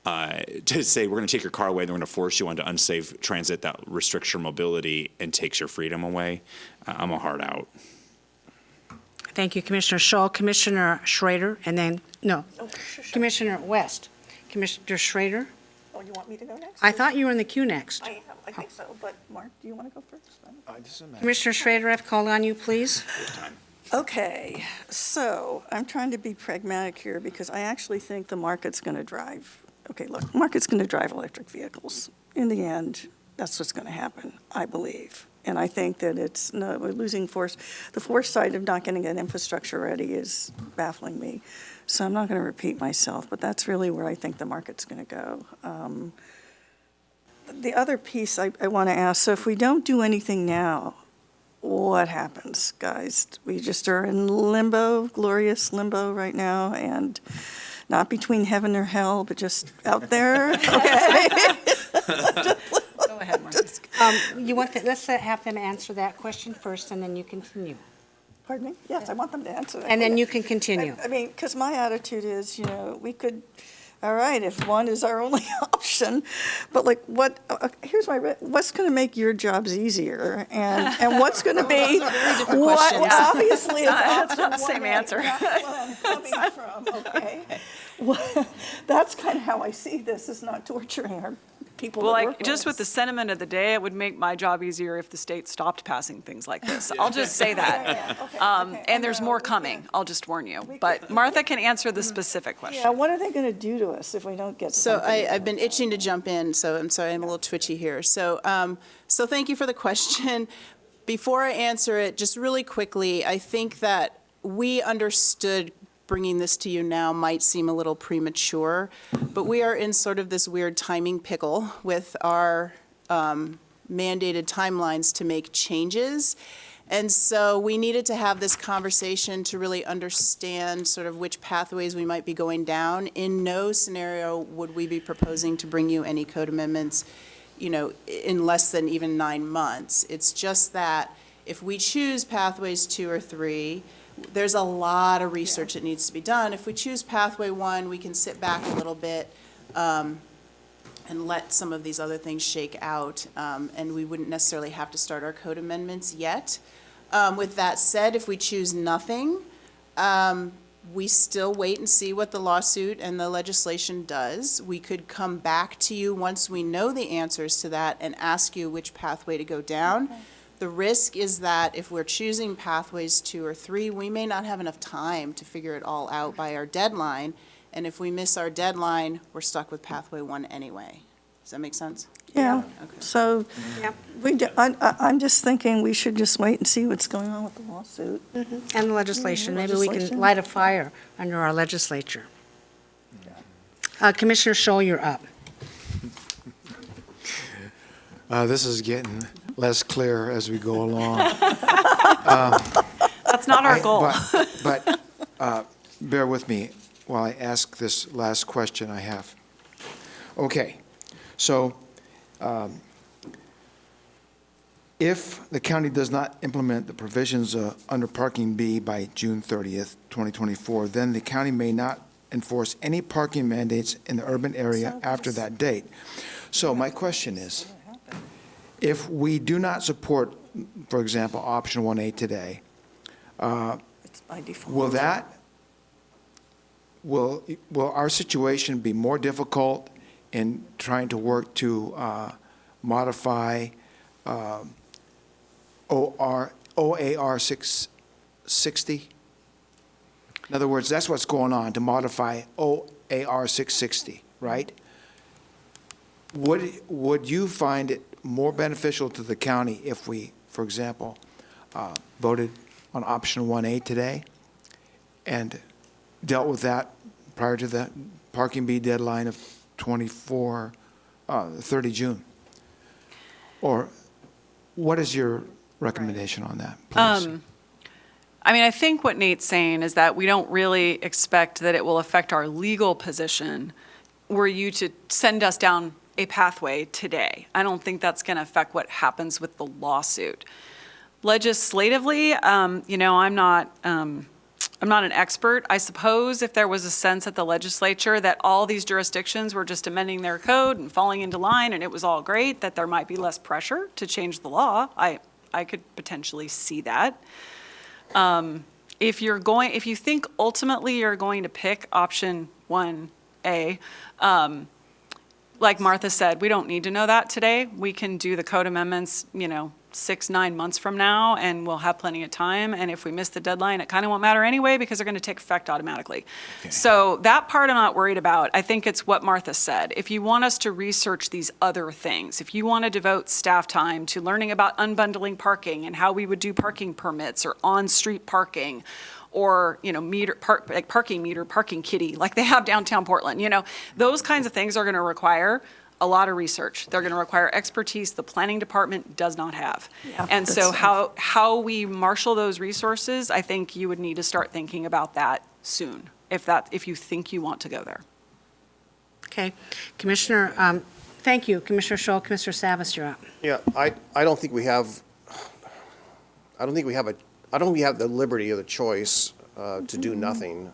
to say we're going to take your car away and we're going to force you onto unsafe transit that restricts your mobility and takes your freedom away, I'm a hard out. Thank you, Commissioner Shull. Commissioner Schrader, and then, Commissioner West. Commissioner Schrader? Oh, you want me to go next? I thought you were in the queue next. I think so, but Mark, do you want to go first? Commissioner Schrader, I've called on you, please. Okay, so I'm trying to be pragmatic here because I actually think the market's going to drive, market's going to drive electric vehicles. In the end, that's what's going to happen, I believe. And I think that we're losing force. The foresight of not getting an infrastructure ready is baffling me. So I'm not going to repeat myself, but that's really where I think the market's going to go. The other piece I want to ask, so if we don't do anything now, what happens, guys? We just are in limbo, glorious limbo right now, and not between heaven or hell, but just out there. Okay. Go ahead, Mark. Let's have them answer that question first, and then you continue. Pardon me? Yes, I want them to answer that. And then you can continue. I mean, because my attitude is, we could, all right, if one is our only option, but what's going to make your jobs easier, and what's going to be what? Obviously, it's That's not the same answer. That's what I'm coming from. Okay, well, that's kind of how I see this. Is not torturing our people. Well, that work just with us. the sentiment of the day, it would make my job easier if the state stopped passing things like this. I'll just say that. Okay, And there's more coming, I'll just warn you. But Martha can answer the specific question. Yeah, what are they going to do to us if we don't get So something? I've been itching to jump in, so I'm sorry, I'm a little twitchy here. So thank you for the question. Before I answer it, just really quickly, I think that we understood bringing this to you now might seem a little premature, but we are in sort of this weird timing pickle with our mandated timelines to make changes. And so we needed to have this conversation to really understand sort of which pathways we might be going down. In no scenario would we be proposing to bring you any code amendments, in less than even 9 months. It's just that if we choose pathways 2 or 3, there's a lot of research that needs to be done. If we choose pathway 1, we can sit back a little bit and let some of these other things shake out, and we wouldn't necessarily have to start our code amendments yet. With that said, if we choose nothing, we still wait and see what the lawsuit and the legislation does. We could come back to you once we know the answers to that and ask you which pathway to go down. The risk is that if we're choosing pathways 2 or 3, we may not have enough time to figure it all out by our deadline. And if we miss our deadline, we're stuck with pathway 1 anyway. Does that make sense? Yeah, Okay. so Yeah. I'm just thinking we should just wait and see what's going on with the lawsuit. And the legislation, maybe we can Legislation. light a fire under our legislature. Commissioner Scholl, you're up. This is getting less clear as we go along. That's not our goal. But bear with me while I ask this last question I have. Okay, so if the county does not implement the provisions under Parking B by June 30th, 2024, then the county may not enforce any parking mandates in the urban area after that date. So my question is, if we do not support, for example, option 1A today, It's by default. will our situation be more difficult in trying to work to modify OAR 660? In other words, that's what's going on, to modify OAR 660, right? Would you find it more beneficial to the county if we, for example, voted on option 1A today and dealt with that prior to the Parking B deadline of 30 June? Or what is your recommendation on that, please? I think what Nate's saying is that we don't really expect that it will affect our legal position were you to send us down a pathway today. I don't think that's going to affect what happens with the lawsuit. Legislatively, I'm not an expert. I suppose if there was a sense at the legislature that all these jurisdictions were just amending their code and falling into line and it was all great, that there might be less pressure to change the law. I could potentially see that. If you think ultimately you're going to pick option 1A, like Martha said, we don't need to know that today. We can do the code amendments, 6-9 months from now, and we'll have plenty of time. And if we miss the deadline, it kind of won't matter anyway because they're going to take effect automatically. Okay. So that part I'm not worried about. I think it's what Martha said. If you want us to research these other things, if you want to devote staff time to learning about unbundling parking and how we would do parking permits or on-street parking, or, parking meter, parking kitty, like they have downtown Portland, those kinds of things are going to require a lot of research. They're going to require expertise the planning department does not have. Yeah, And so that's- how we marshal those resources, I think you would need to start thinking about that soon, if you think you want to go there. Okay. Commissioner, thank you. Commissioner Scholl, Commissioner Savas, you're up. Yeah, I don't think we have the liberty or the choice to do nothing.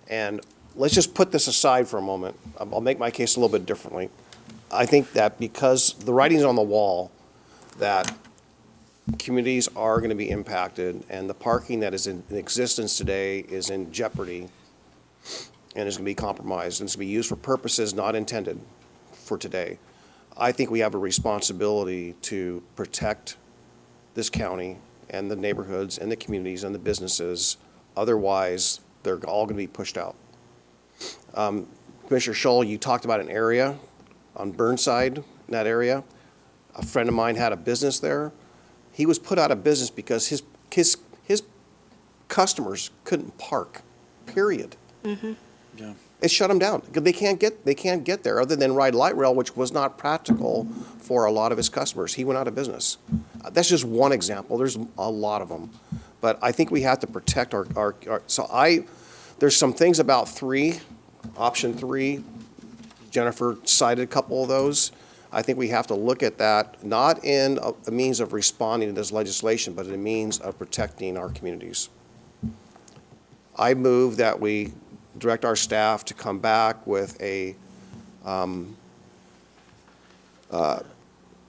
And let's just put this aside for a moment. I'll make my case a little bit differently. I think that because the writing's on the wall, that communities are going to be impacted, and the parking that is in existence today is in jeopardy and is going to be compromised, and it's going to be used for purposes not intended for today. I think we have a responsibility to protect this county and the neighborhoods and the communities and the businesses. Otherwise, they're all going to be pushed out. Commissioner Scholl, you talked about an area on Burnside, in that area. A friend of mine had a business there. He was put out of business because his customers couldn't park period. It shut them down. They can't get there other than ride light rail, which was not practical for a lot of his customers. He went out of business. That's just one example. There's a lot of them. But I think we have to protect there's some things about option 3. Jennifer cited a couple of those. I think we have to look at that, not in a means of responding to this legislation, but in a means of protecting our communities. I move that we direct our staff to come back with a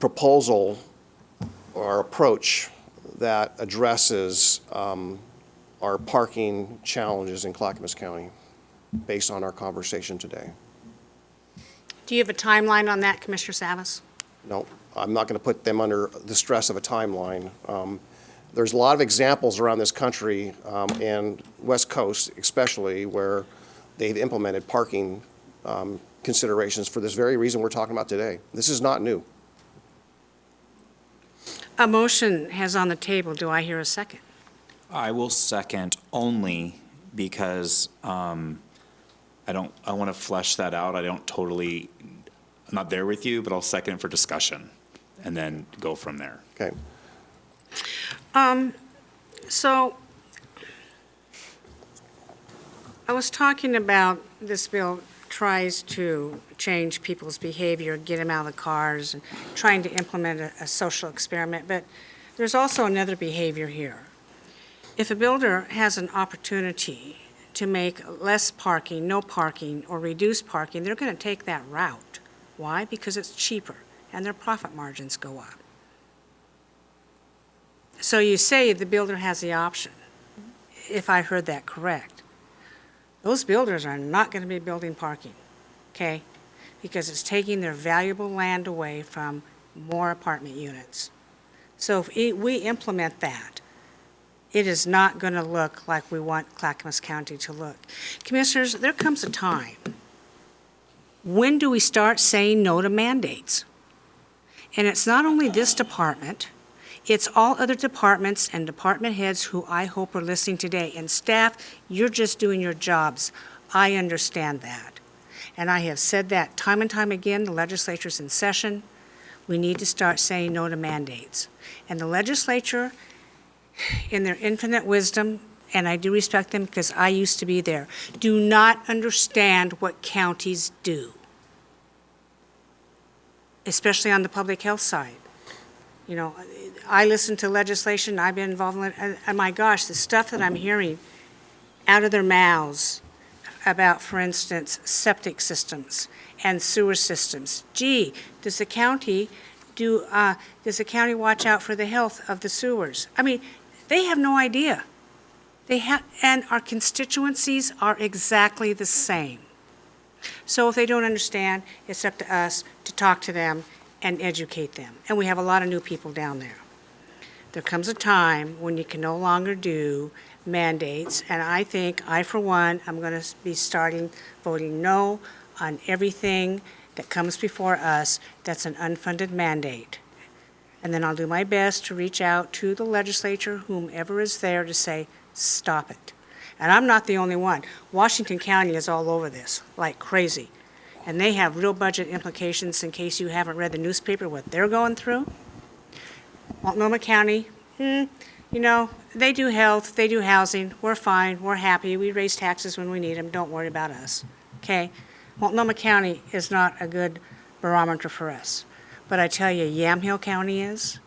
proposal or approach that addresses our parking challenges in Clackamas County based on our conversation today. Do you have a timeline on that, Commissioner Savas? No, I'm not going to put them under the stress of a timeline. There's a lot of examples around this country, and West Coast especially, where they've implemented parking considerations for this very reason we're talking about today. This is not new. A motion has on the table. Do I hear a second? I will second only because I want to flesh that out. I'm not there with you, but I'll second it for discussion and then go from there. Okay. So I was talking about this bill tries to change people's behavior, get them out of the cars, and trying to implement a social experiment. But there's also another behavior here. If a builder has an opportunity to make less parking, no parking, or reduce parking, they're going to take that route. Why? Because it's cheaper, and their profit margins go up. So you say the builder has the option, if I heard that correct. Those builders are not going to be building parking, okay? Because it's taking their valuable land away from more apartment units. So if we implement that, it is not going to look like we want Clackamas County to look. Commissioners, there comes a time. When do we start saying no to mandates? And it's not only this department, it's all other departments and department heads who I hope are listening today. And staff, you're just doing your jobs. I understand that. And I have said that time and time again, the legislature's in session. We need to start saying no to mandates. And the legislature, in their infinite wisdom, and I do respect them because I used to be there, do not understand what counties do, especially on the public health side. You know, I listen to legislation, I've been involved in it, and my gosh, the stuff that I'm hearing out of their mouths about, for instance, septic systems and sewer systems. Gee, does the county watch out for the health of the sewers? I mean, they have no idea. And our constituencies are exactly the same. So if they don't understand, it's up to us to talk to them and educate them. And we have a lot of new people down there. There comes a time when you can no longer do mandates, and I think, for one, I'm going to be voting no on everything that comes before us that's an unfunded mandate. And then I'll do my best to reach out to the legislature, whomever is there, to say, stop it. And I'm not the only one. Washington County is all over this, like crazy. And they have real budget implications in case you haven't read the newspaper, what they're going through. Multnomah County, you know, they do health, they do housing, we're fine, we're happy, we raise taxes when we need them, don't worry about us, okay? Multnomah County is not a good barometer for us. But I tell you, Yamhill County is,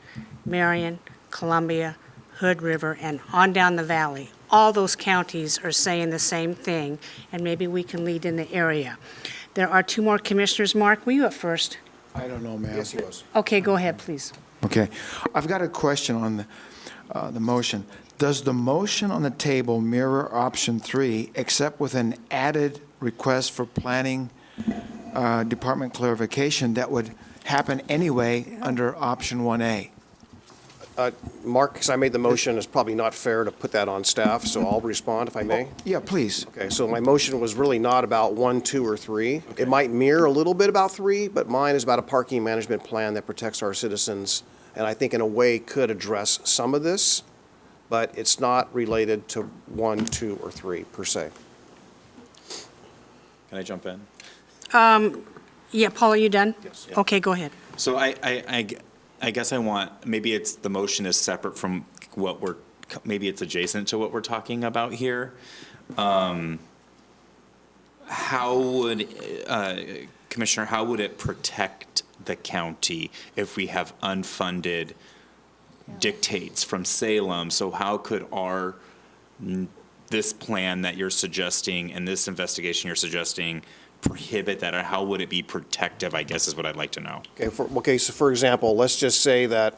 Marion, Columbia, Hood River, and on down the valley. All those counties are saying the same thing, and maybe we can lead in the area. There are 2 more commissioners. Mark, were you up first? I don't know, ma'am. Yes, he was. Okay, go ahead, please. Okay. I've got a question on the motion. Does the motion on the table mirror option 3, except with an added request for planning department clarification that would happen anyway under option 1A? Mark, because I made the motion, it's probably not fair to put that on staff, so I'll respond if I may. Yeah, please. Okay, so my motion was really not about 1, 2, or 3. It might mirror a little bit about 3, but mine is about a parking management plan that protects our citizens, and I think in a way could address some of this, but it's not related to 1, 2, or 3 per se. Can I jump in? Yeah, Paul, are you done? Yes. Okay, go ahead. So I guess I want, maybe it's, the motion is separate from what we're, maybe it's adjacent to what we're talking about here. How would, Commissioner, how would it protect the county if we have unfunded dictates from Salem? So how could this plan that you're suggesting and this investigation you're suggesting prohibit that, or how would it be protective, I guess is what I'd like to know. Okay, so for example, let's just say that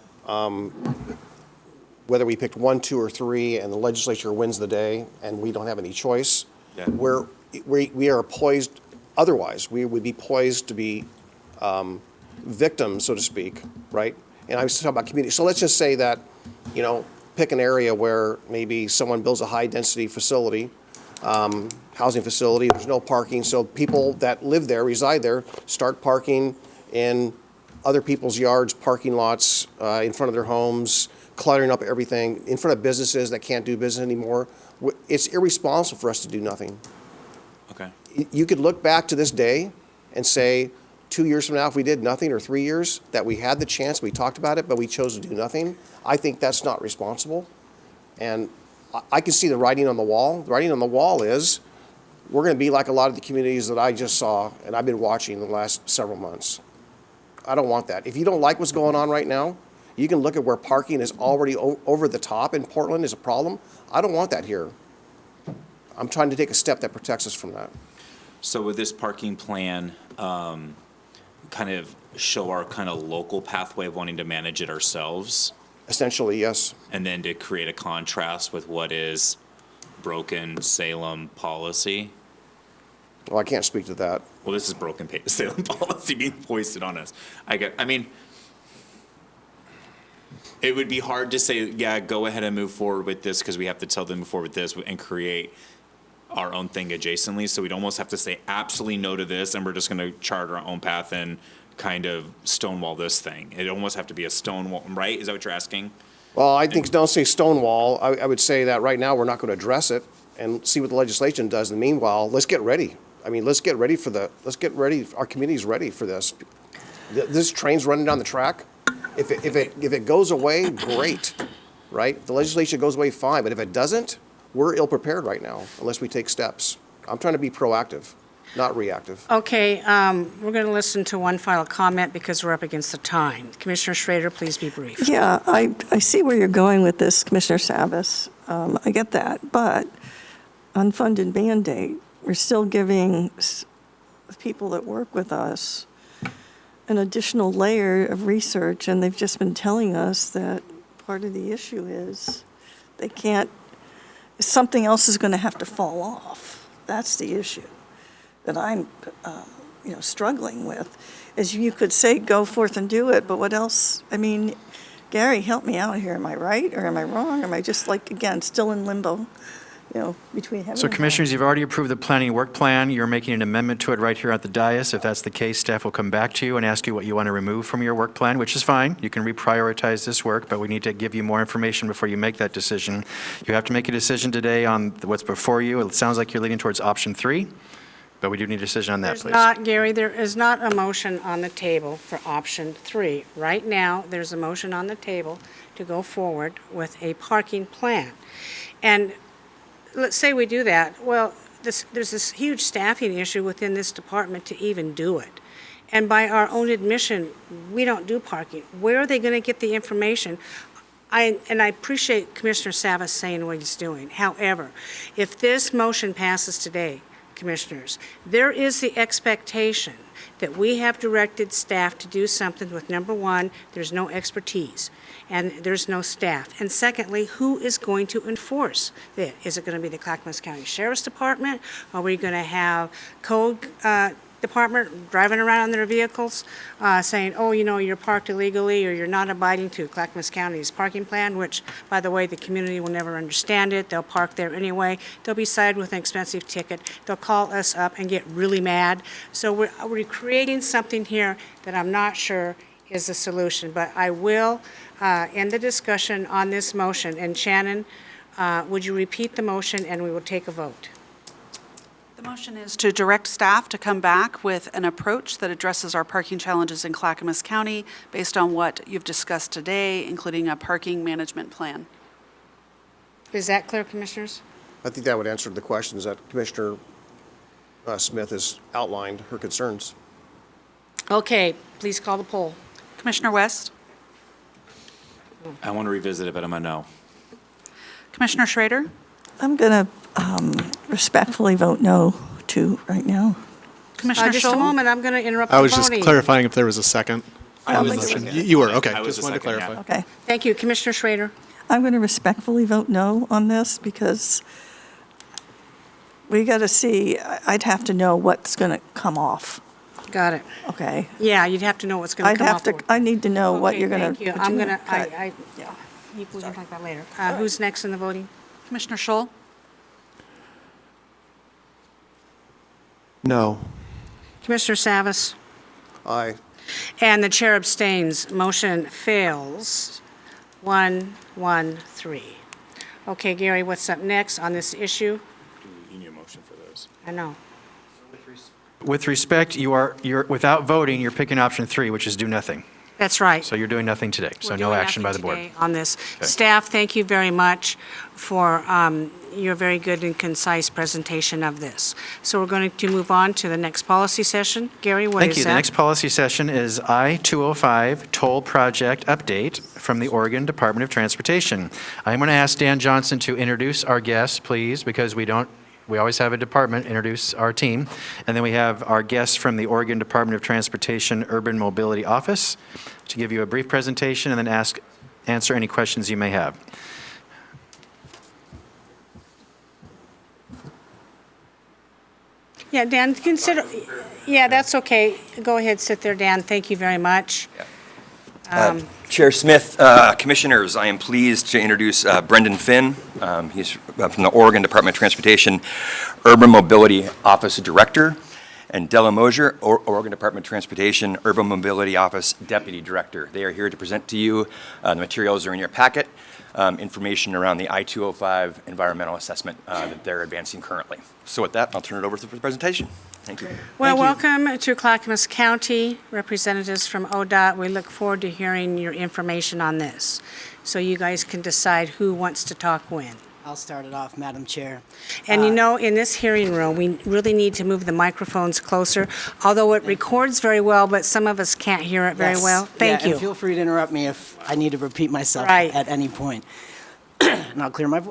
whether we picked 1, 2, or 3, and the legislature wins the day, and we don't have any choice, Yeah. we are poised, otherwise, we would be poised to be victims, so to speak, right? And I was talking about community. So let's just say that, pick an area where maybe someone builds a high-density facility, housing facility, there's no parking, so people that live there, reside there, start parking in other people's yards, parking lots, in front of their homes, cluttering up everything, in front of businesses that can't do business anymore. It's irresponsible for us to do nothing. Okay. You could look back to this day and say, 2 years from now, if we did nothing, or 3 years, that we had the chance, we talked about it, but we chose to do nothing. I think that's not responsible. And I can see the writing on the wall. The writing on the wall is, we're going to be like a lot of the communities that I just saw and I've been watching the last several months. I don't want that. If you don't like what's going on right now, you can look at where parking is already over the top in Portland is a problem. I don't want that here. I'm trying to take a step that protects us from that. So would this parking plan kind of show our kind of local pathway of wanting to manage it ourselves? Essentially, yes. And then to create a contrast with what is broken Salem policy? Well, I can't speak to that. Well, this is broken Salem policy being foisted on us. I mean, it would be hard to say, yeah, go ahead and move forward with this because we have to tell them to move forward with this and create our own thing adjacently. So we'd almost have to say absolutely no to this, and we're just going to chart our own path and kind of stonewall this thing. It'd almost have to be a stonewall, right? Is that what you're asking? Well, I think, don't say stonewall. I would say that right now, we're not going to address it and see what the legislation does. In the meanwhile, let's get ready. I mean, let's get ready, our community's ready for this. This train's running down the track. If it goes away, great, right? If the legislation goes away, fine. But if it doesn't, we're ill-prepared right now unless we take steps. I'm trying to be proactive, not reactive. Okay, we're going to listen to one final comment because we're up against the time. Commissioner Schrader, please be brief. Yeah, I see where you're going with this, Commissioner Savas. I get that, but unfunded mandate, we're still giving the people that work with us an additional layer of research, and they've just been telling us that part of the issue is they can't, something else is going to have to fall off. That's the issue that I'm, struggling with, is you could say, go forth and do it, but what else? I mean, Gary, help me out here. Am I right or am I wrong? Am I just again, still in limbo, between heaven So and hell? Commissioners, you've already approved the planning work plan. You're making an amendment to it right here at the dais. If that's the case, staff will come back to you and ask you what you want to remove from your work plan, which is fine. You can reprioritize this work, but we need to give you more information before you make that decision. You have to make a decision today on what's before you. It sounds like you're leaning towards option 3, but we do need a decision on that, There's please. not, Gary, there is not a motion on the table for option 3. Right now, there's a motion on the table to go forward with a parking plan. And let's say we do that, well, there's this huge staffing issue within this department to even do it. And by our own admission, we don't do parking. Where are they going to get the information? I appreciate Commissioner Savas saying what he's doing. However, if this motion passes today, Commissioners, there is the expectation that we have directed staff to do something with, number one, there's no expertise, and there's no staff. And secondly, who is going to enforce it? Is it going to be the Clackamas County Sheriff's Department? Are we going to have code department driving around in their vehicles saying, oh, you're parked illegally or you're not abiding to Clackamas County's parking plan, which, by the way, the community will never understand it. They'll park there anyway. They'll be cited with an expensive ticket. They'll call us up and get really mad. So we're creating something here that I'm not sure is the solution. But I will end the discussion on this motion. And Shannon, would you repeat the motion and we will take a vote? The motion is to direct staff to come back with an approach that addresses our parking challenges in Clackamas County based on what you've discussed today, including a parking management plan. Is that clear, Commissioners? I think that would answer the questions that Commissioner Smith has outlined, her concerns. Okay, please call the poll. Commissioner West? I want to revisit it, but I'm a no. Commissioner Schrader? I'm going to respectfully vote no too right now. Commissioner Just a Scholl? moment, I'm going to interrupt the I voting. was just clarifying if there was a second. I on the was the motion. second. You were, okay. I was Just the wanted to second, yeah. clarify. Okay. Thank you. Commissioner Schrader? I'm going to respectfully vote no on this because we got to see, I'd have to know what's going to come off, Got it. okay? Yeah, you'd have to know what's going I'd to come have off. to, I need to know what Okay, you're going to. thank you. I'm going to, we can talk about that later. Who's next in the voting? Commissioner Scholl? No. Commissioner Savas? Aye. And the chair abstains. Motion fails. 1-1-3. Okay, Gary, what's up next on this issue? You need a motion for those. I know. With respect, you're, without voting, you're picking option 3, which is do nothing. That's right. So you're doing nothing today, so We're no doing action by the nothing board. today on this. Staff, thank you very much for your very good and concise presentation of this. So we're going to move on to the next policy session. Gary, what is that? Thank you. The next policy session is I-205 Toll Project Update from the Oregon Department of Transportation. I'm going to ask Dan Johnson to introduce our guests, please, because we always have a department introduce our team. And then we have our guests from the Oregon Department of Transportation Urban Mobility Office to give you a brief presentation and then answer any questions you may have. Yeah, Dan, consider, yeah, that's okay. Go ahead, sit there, Dan. Thank you very much. Chair Smith, Commissioners, I am pleased to introduce Brendan Finn. He's from the Oregon Department of Transportation Urban Mobility Office Director, and Della Mosier, Oregon Department of Transportation Urban Mobility Office Deputy Director. They are here to present to you. The materials are in your packet, information around the I-205 environmental assessment that they're advancing currently. So with that, I'll turn it over to the presentation. Thank you. Well, welcome to Clackamas County, representatives from ODOT. We look forward to hearing your information on this, so you guys can decide who wants to talk when. I'll start it off, Madam Chair. And you know, in this hearing room, we really need to move the microphones closer, although it records very well, but some of us can't hear it very Yes. well. Thank Yeah, you. And feel free to interrupt me if I need to repeat myself Right. at any point. And I'll clear my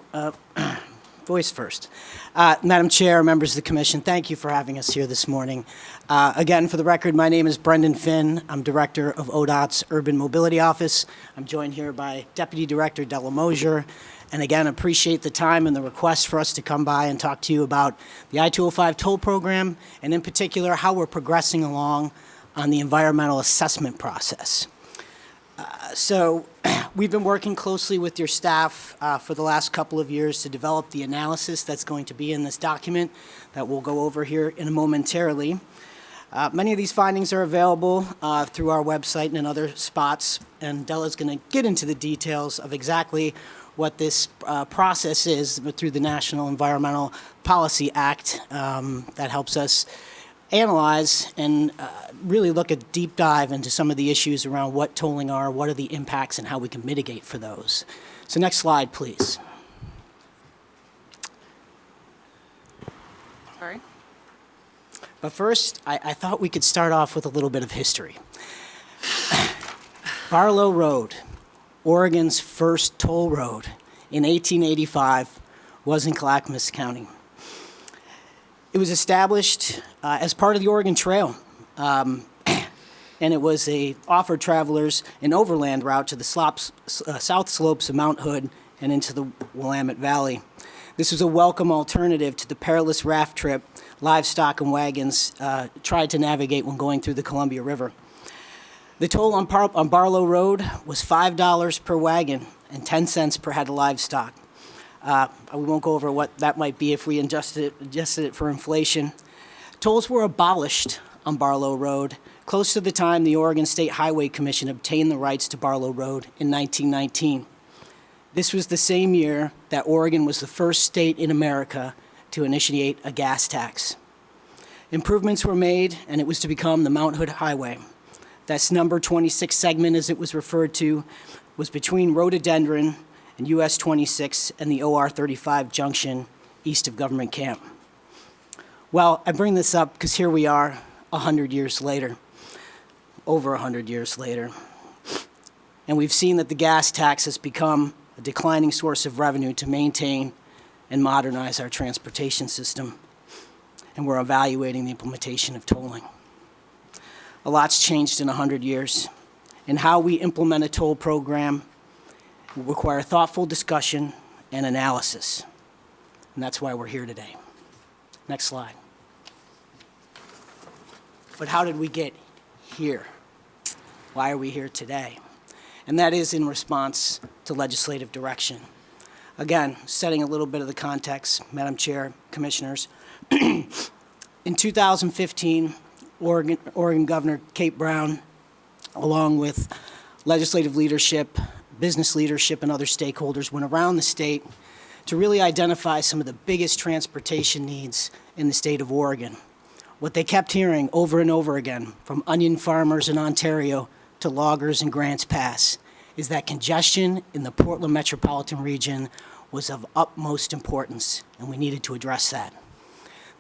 voice first. Madam Chair, members of the commission, thank you for having us here this morning. Again, for the record, my name is Brendan Finn. I'm Director of ODOT's Urban Mobility Office. I'm joined here by Deputy Director Della Mosier. And again, appreciate the time and the request for us to come by and talk to you about the I-205 toll program, and in particular, how we're progressing along on the environmental assessment process. So we've been working closely with your staff for the last couple of years to develop the analysis that's going to be in this document that we'll go over here in momentarily. Many of these findings are available through our website and in other spots, and Della's going to get into the details of exactly what this process is through the National Environmental Policy Act that helps us analyze and really look at deep dive into some of the issues around what tolling are, what are the impacts, and how we can mitigate for those. So next slide, please. Sorry. But first, I thought we could start off with a little bit of history. Barlow Road, Oregon's first toll road in 1885, was in Clackamas County. It was established as part of the Oregon Trail, and it was offered travelers an overland route to the south slopes of Mount Hood and into the Willamette Valley. This was a welcome alternative to the perilous raft trip livestock and wagons tried to navigate when going through the Columbia River. The toll on Barlow Road was $5 per wagon and 10 cents per head of livestock. We won't go over what that might be if we adjusted it for inflation. Tolls were abolished on Barlow Road close to the time the Oregon State Highway Commission obtained the rights to Barlow Road in 1919. This was the same year that Oregon was the first state in America to initiate a gas tax. Improvements were made, and it was to become the Mount Hood Highway. That's number 26 segment, as it was referred to, was between Rhododendron and US 26 and the OR 35 junction east of Government Camp. Well, I bring this up because here we are 100 years later, over 100 years later, and we've seen that the gas tax has become a declining source of revenue to maintain and modernize our transportation system, and we're evaluating the implementation of tolling. A lot's changed in 100 years, and how we implement a toll program will require thoughtful discussion and analysis, and that's why we're here today. Next slide. But how did we get here? Why are we here today? And that is in response to legislative direction. Again, setting a little bit of the context, Madam Chair, Commissioners. In 2015, Oregon Governor Kate Brown, along with legislative leadership, business leadership, and other stakeholders, went around the state to really identify some of the biggest transportation needs in the state of Oregon. What they kept hearing over and over again from onion farmers in Ontario to loggers in Grants Pass is that congestion in the Portland metropolitan region was of utmost importance, and we needed to address that.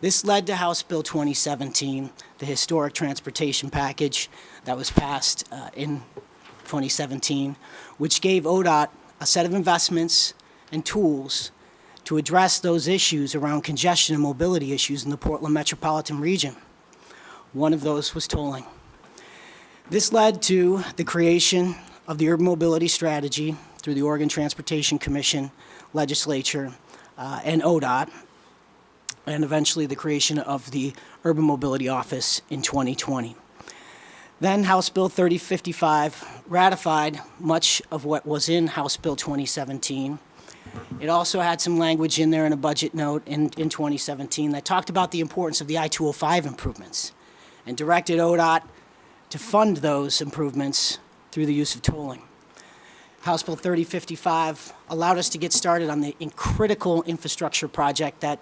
This led to House Bill 2017, the historic transportation package that was passed in 2017, which gave ODOT a set of investments and tools to address those issues around congestion and mobility issues in the Portland metropolitan region. One of those was tolling. This led to the creation of the Urban Mobility Strategy through the Oregon Transportation Commission, legislature, and ODOT, and eventually the creation of the Urban Mobility Office in 2020. Then House Bill 3055 ratified much of what was in House Bill 2017. It also had some language in there in a budget note in 2017 that talked about the importance of the I-205 improvements and directed ODOT to fund those improvements through the use of tolling. House Bill 3055 allowed us to get started on the critical infrastructure project that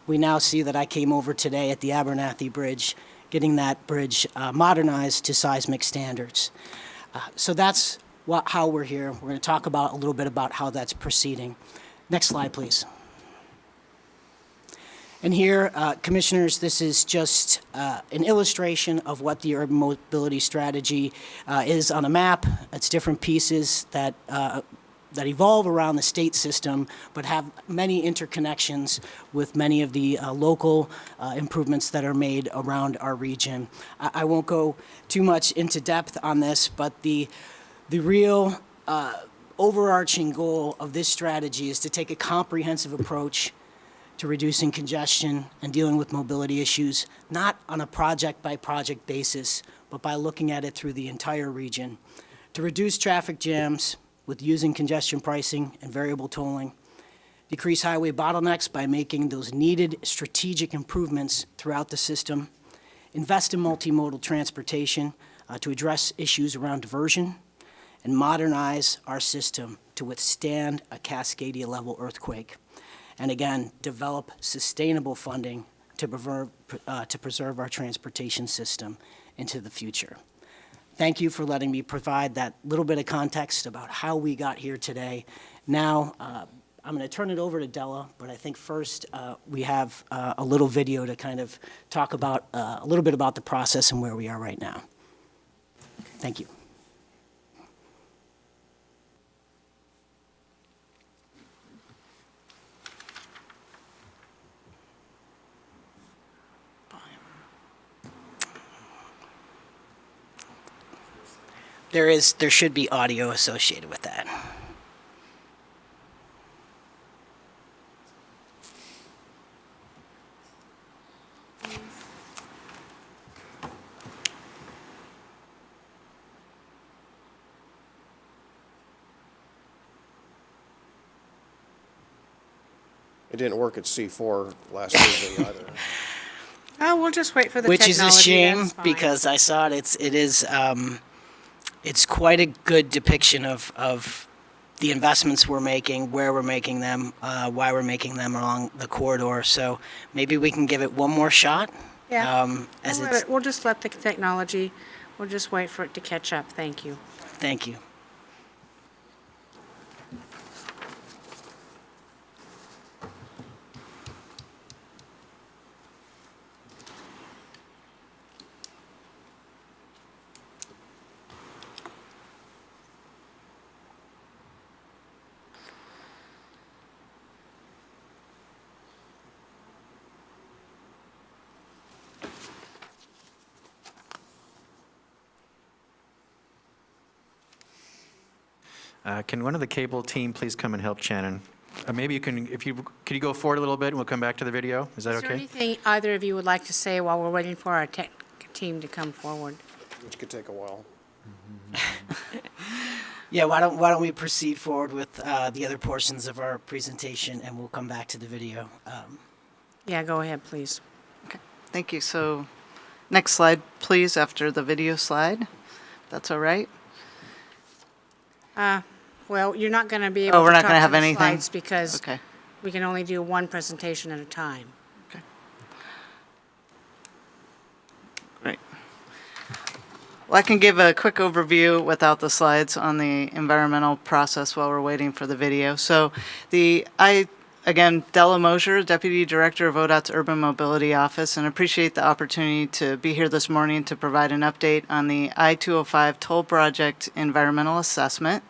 we now see that I came over today at the Abernathy Bridge, getting that bridge modernized to seismic standards. So that's how we're here. We're going to talk about a little bit about how that's proceeding. Next slide, please. And here, Commissioners, this is just an illustration of what the Urban Mobility Strategy is on a map. It's different pieces that evolve around the state system, but have many interconnections with many of the local improvements that are made around our region. I won't go too much into depth on this, but the real overarching goal of this strategy is to take a comprehensive approach to reducing congestion and dealing with mobility issues, not on a project-by-project basis, but by looking at it through the entire region, to reduce traffic jams with using congestion pricing and variable tolling, decrease highway bottlenecks by making those needed strategic improvements throughout the system, invest in multimodal transportation to address issues around diversion, and modernize our system to withstand a Cascadia-level earthquake. And again, develop sustainable funding to preserve our transportation system into the future. Thank you for letting me provide that little bit of context about how we got here today. Now, I'm going to turn it over to Della, but I think first we have a little video to kind of talk about a little bit about the process and where we are right now. Thank you. There should be audio associated with that. It didn't work at C4 last Thursday either. Oh, we'll just wait for the Which technology. is a shame That's fine. because I saw it. It's quite a good depiction of the investments we're making, where we're making them, why we're making them along the corridor. So maybe we can give it one more shot. Yeah. as We'll it's, let it- We'll just let the technology, we'll just wait for it to catch up. Thank you. thank you. Can one of the cable team please come and help Shannon? Maybe you can, could you go forward a little bit and we'll come back to the video? Is that Is there okay? anything either of you would like to say while we're waiting for our tech team to come forward? Which could take a while. Yeah, why don't we proceed forward with the other portions of our presentation, and we'll come back to the video. Yeah, go ahead, please. Okay, thank you. So, next slide, please, after the video slide. That's all right? Well, you're not going to be able Oh, to we're not talk gonna to have the anything? slides because Okay. we can only do one presentation at a time. Great. Well, I can give a quick overview without the slides on the environmental process while we're waiting for the video. So again, Della Mosier, Deputy Director of ODOT's Urban Mobility Office, and appreciate the opportunity to be here this morning to provide an update on the I-205 Toll Project Environmental Assessment.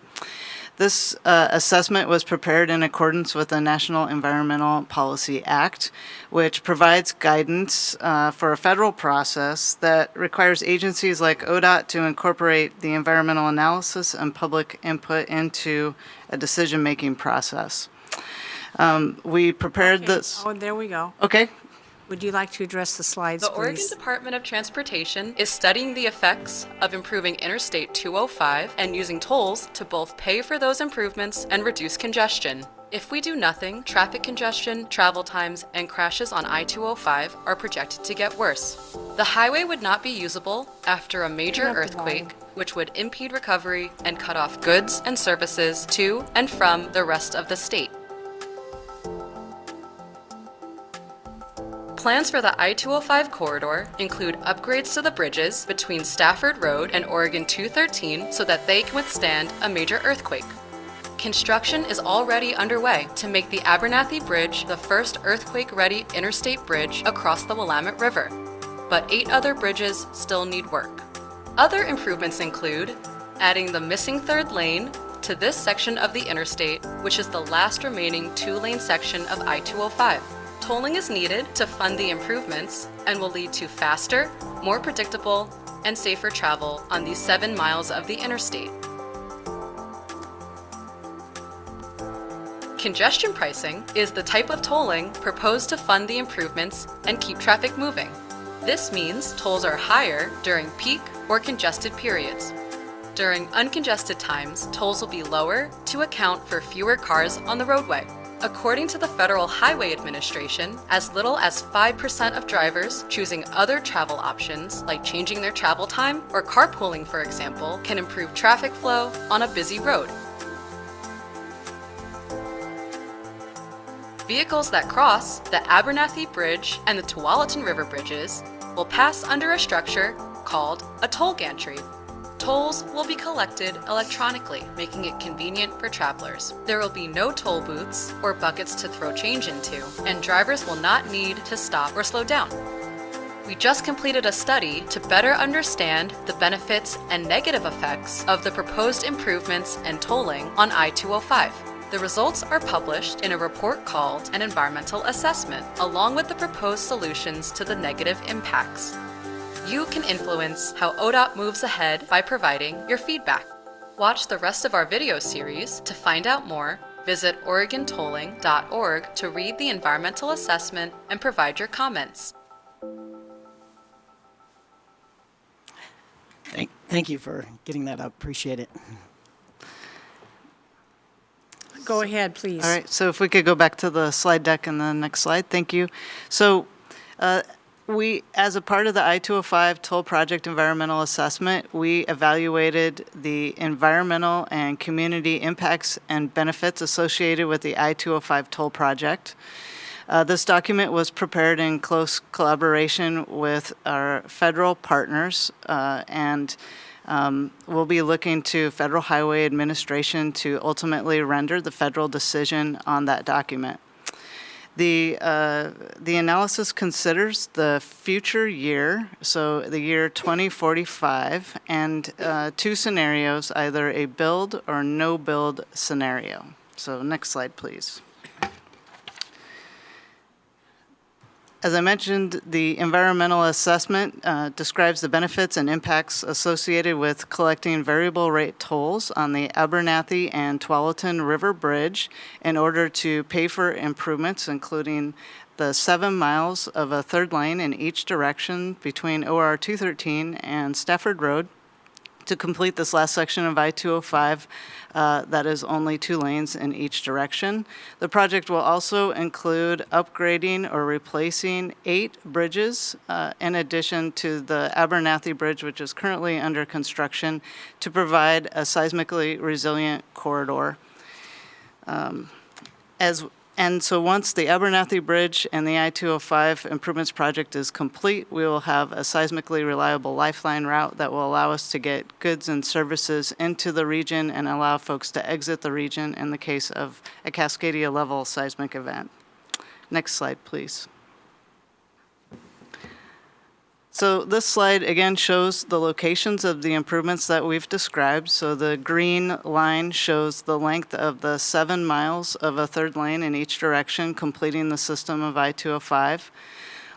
This assessment was prepared in accordance with the National Environmental Policy Act, which provides guidance for a federal process that requires agencies like ODOT to incorporate the environmental analysis and public input into a decision-making process. We prepared Okay. this. Oh, there we go. Okay. Would you like to address the slides, The Oregon please? Department of Transportation is studying the effects of improving Interstate 205 and using tolls to both pay for those improvements and reduce congestion. If we do nothing, traffic congestion, travel times, and crashes on I-205 are projected to get worse. The highway would not be usable after a major Turn up the earthquake, which would impede recovery and cut off goods and services to and from the rest of the state. Plans for the I-205 corridor include upgrades to the bridges between Stafford Road and Oregon 213 so that they can withstand a major earthquake. Construction is already underway to make the Abernathy Bridge the first earthquake-ready interstate bridge across the Willamette River, but 8 other bridges still need work. Other improvements include adding the missing third lane to this section of the interstate, which is the last remaining 2-lane section of I-205. Tolling is needed to fund the improvements and will lead to faster, more predictable, and safer travel on these 7 miles of the interstate. Congestion pricing is the type of tolling proposed to fund the improvements and keep traffic moving. This means tolls are higher during peak or congested periods. During uncongested times, tolls will be lower to account for fewer cars on the roadway. According to the Federal Highway Administration, as little as 5% of drivers choosing other travel options, like changing their travel time or carpooling, for example, can improve traffic flow on a busy road. Vehicles that cross the Abernathy Bridge and the Tualatin River bridges will pass under a structure called a toll gantry. Tolls will be collected electronically, making it convenient for travelers. There will be no toll booths or buckets to throw change into, and drivers will not need to stop or slow down. We just completed a study to better understand the benefits and negative effects of the proposed improvements and tolling on I-205. The results are published in a report called an environmental assessment, along with the proposed solutions to the negative impacts. You can influence how ODOT moves ahead by providing your feedback. Watch the rest of our video series to find out more. Visit OregonTolling.org to read the environmental assessment and provide your comments. Thank you for getting that up. Appreciate it. Go ahead, please. All right, so if we could go back to the slide deck and the next slide, thank you. So we, as a part of the I-205 Toll Project Environmental Assessment, we evaluated the environmental and community impacts and benefits associated with the I-205 Toll Project. This document was prepared in close collaboration with our federal partners, and we'll be looking to Federal Highway Administration to ultimately render the federal decision on that document. The analysis considers the future year, so the year 2045, and two scenarios, either a build or no build scenario. So next slide, please. As I mentioned, the environmental assessment describes the benefits and impacts associated with collecting variable rate tolls on the Abernathy and Tualatin River Bridge in order to pay for improvements, including the 7 miles of a third lane in each direction between OR 213 and Stafford Road, to complete this last section of I-205 that is only 2 lanes in each direction. The project will also include upgrading or replacing 8 bridges in addition to the Abernathy Bridge, which is currently under construction, to provide a seismically resilient corridor. And so once the Abernathy Bridge and the I-205 improvements project is complete, we will have a seismically reliable lifeline route that will allow us to get goods and services into the region and allow folks to exit the region in the case of a Cascadia level seismic event. Next slide, please. So this slide again shows the locations of the improvements that we've described. So the green line shows the length of the 7 miles of a third lane in each direction, completing the system of I-205.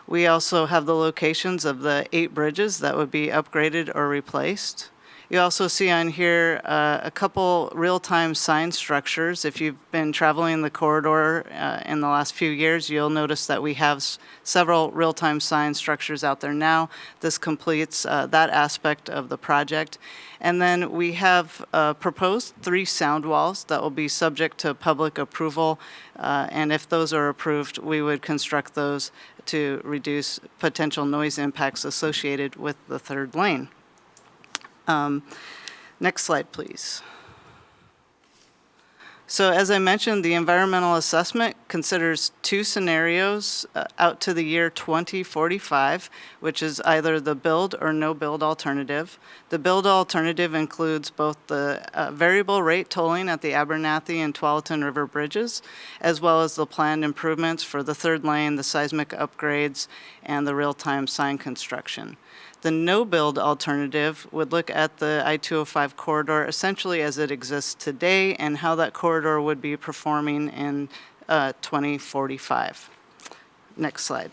We also have the locations of the 8 bridges that would be upgraded or replaced. You also see on here a couple real-time sign structures. If you've been traveling the corridor in the last few years, you'll notice that we have several real-time sign structures out there now. This completes that aspect of the project. And then we have proposed 3 sound walls that will be subject to public approval. And if those are approved, we would construct those to reduce potential noise impacts associated with the third lane. Next slide, please. So as I mentioned, the environmental assessment considers 2 scenarios out to the year 2045, which is either the build or no build alternative. The build alternative includes both the variable rate tolling at the Abernathy and Tualatin River bridges, as well as the planned improvements for the third lane, the seismic upgrades, and the real-time sign construction. The no-build alternative would look at the I-205 corridor essentially as it exists today and how that corridor would be performing in 2045. Next slide.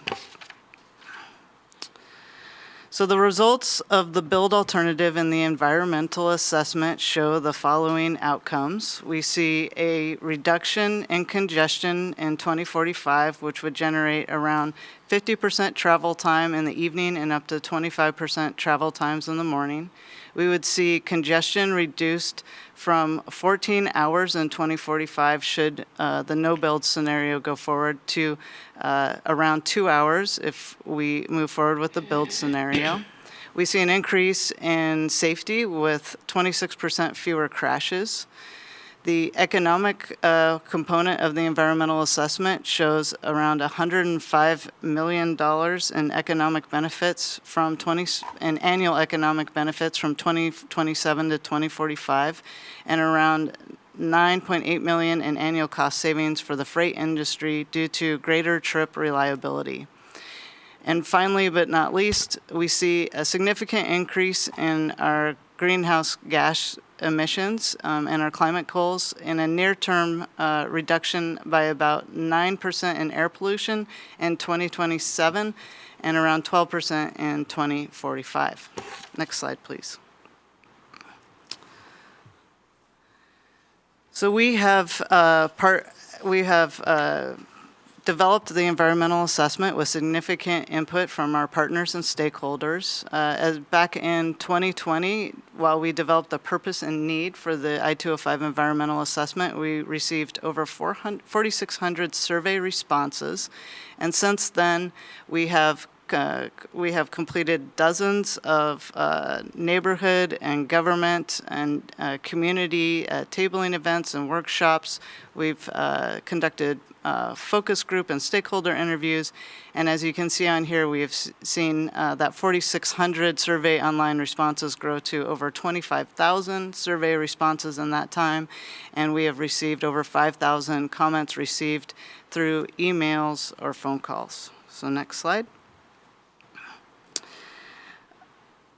So the results of the build alternative in the environmental assessment show the following outcomes. We see a reduction in congestion in 2045, which would generate around 50% travel time in the evening and up to 25% travel times in the morning. We would see congestion reduced from 14 hours in 2045 should the no-build scenario go forward to around 2 hours if we move forward with the build scenario. We see an increase in safety with 26% fewer crashes. The economic component of the environmental assessment shows around $105 million in economic benefits from annual economic benefits from 2027 to 2045, and around $9.8 million in annual cost savings for the freight industry due to greater trip reliability. And finally, but not least, we see a significant increase in our greenhouse gas emissions and our climate goals, in a near-term reduction by about 9% in air pollution in 2027 and around 12% in 2045. Next slide, please. So we have developed the environmental assessment with significant input from our partners and stakeholders. Back in 2020, while we developed the purpose and need for the I-205 environmental assessment, we received over 4,600 survey responses. And since then, we have We have completed dozens of neighborhood and government and community tabling events and workshops. We've conducted focus group and stakeholder interviews. And as you can see on here, we have seen that 4,600 survey online responses grow to over 25,000 survey responses in that time. And we have received over 5,000 comments received through emails or phone calls. So next slide.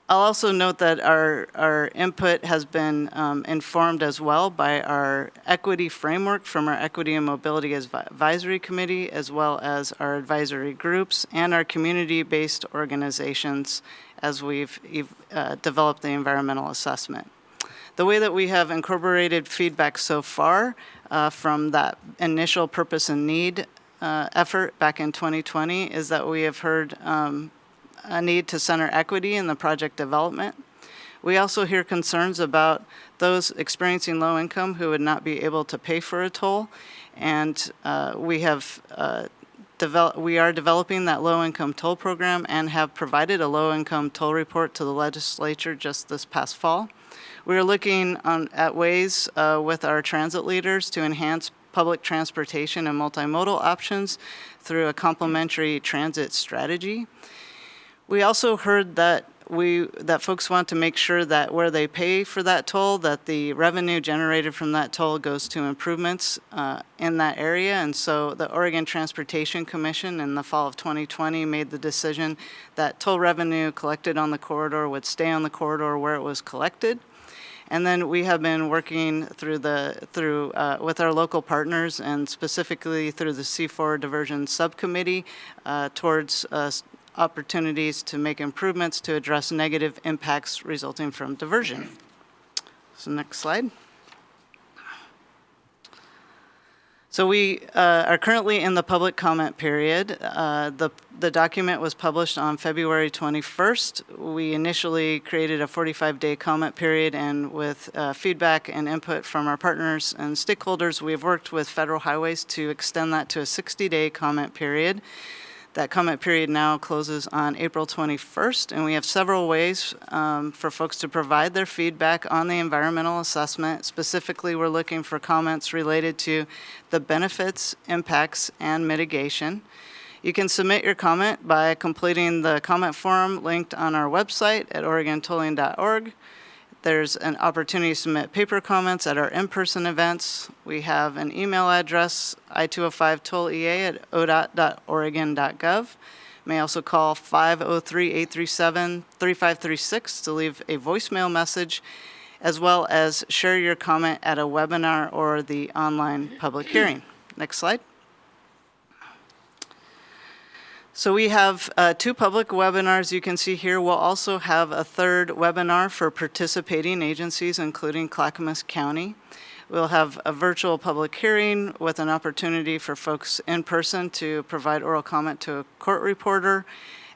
I'll also note that our input has been informed as well by our equity framework from our Equity and Mobility Advisory Committee, as well as our advisory groups and our community-based organizations as we've developed the environmental assessment. The way that we have incorporated feedback so far from that initial purpose and need effort back in 2020 is that we have heard a need to center equity in the project development. We also hear concerns about those experiencing low income who would not be able to pay for a toll, and we are developing that low income toll program and have provided a low income toll report to the legislature just this past fall. We are looking at ways with our transit leaders to enhance public transportation and multimodal options through a complementary transit strategy. We also heard that folks want to make sure that where they pay for that toll, that the revenue generated from that toll goes to improvements in that area. And so the Oregon Transportation Commission in the fall of 2020 made the decision that toll revenue collected on the corridor would stay on the corridor where it was collected. And then we have been working with our local partners and specifically through the C4 Diversion Subcommittee towards opportunities to make improvements to address negative impacts resulting from diversion. So next slide. So we are currently in the public comment period. The document was published on February 21st. We initially created a 45-day comment period, and with feedback and input from our partners and stakeholders, we have worked with Federal Highways to extend that to a 60-day comment period. That comment period now closes on April 21st, and we have several ways for folks to provide their feedback on the environmental assessment. Specifically, we're looking for comments related to the benefits, impacts, and mitigation. You can submit your comment by completing the comment form linked on our website at oregontolling.org. There's an opportunity to submit paper comments at our in-person events. We have an email address, i205tollea@odot.oregon.gov. You may also call 503-837-3536 to leave a voicemail message, as well as share your comment at a webinar or the online public hearing. Next slide. So we have 2 public webinars you can see here. We'll also have a 3rd webinar for participating agencies, including Clackamas County. We'll have a virtual public hearing with an opportunity for folks in person to provide oral comment to a court reporter.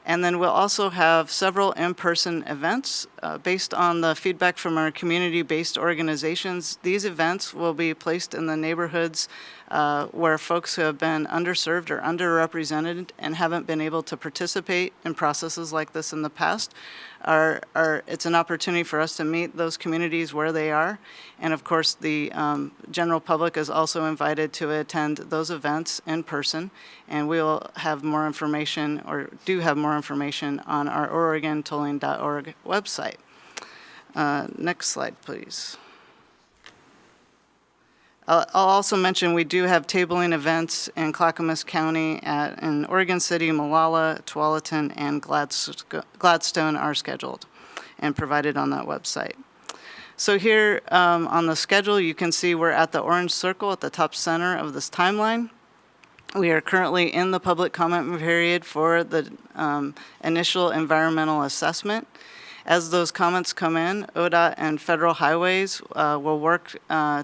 And then we'll also have several in-person events based on the feedback from our community-based organizations. These events will be placed in the neighborhoods where folks who have been underserved or underrepresented and haven't been able to participate in processes like this in the past. It's an opportunity for us to meet those communities where they are. And of course, the general public is also invited to attend those events in person. And we'll have more information, or do have more information, on our oregontolling.org website. Next slide, please. I'll also mention we do have tabling events in Clackamas County in Oregon City, Molalla, Tualatin, and Gladstone are scheduled and provided on that website. So here on the schedule, you can see we're at the orange circle at the top center of this timeline. We are currently in the public comment period for the initial environmental assessment. As those comments come in, ODOT and Federal Highways will work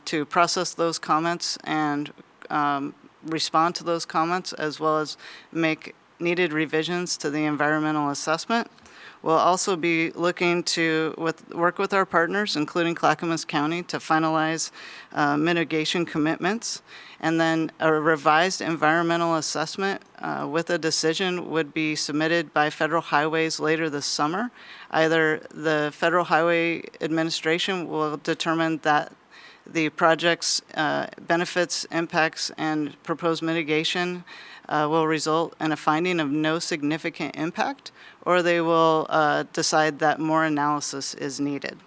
to process those comments and respond to those comments, as well as make needed revisions to the environmental assessment. We'll also be looking to work with our partners, including Clackamas County, to finalize mitigation commitments. And then a revised environmental assessment with a decision would be submitted by Federal Highways later this summer. Either the Federal Highway Administration will determine that the project's benefits, impacts, and proposed mitigation will result in a finding of no significant impact, or they will decide that more analysis is needed.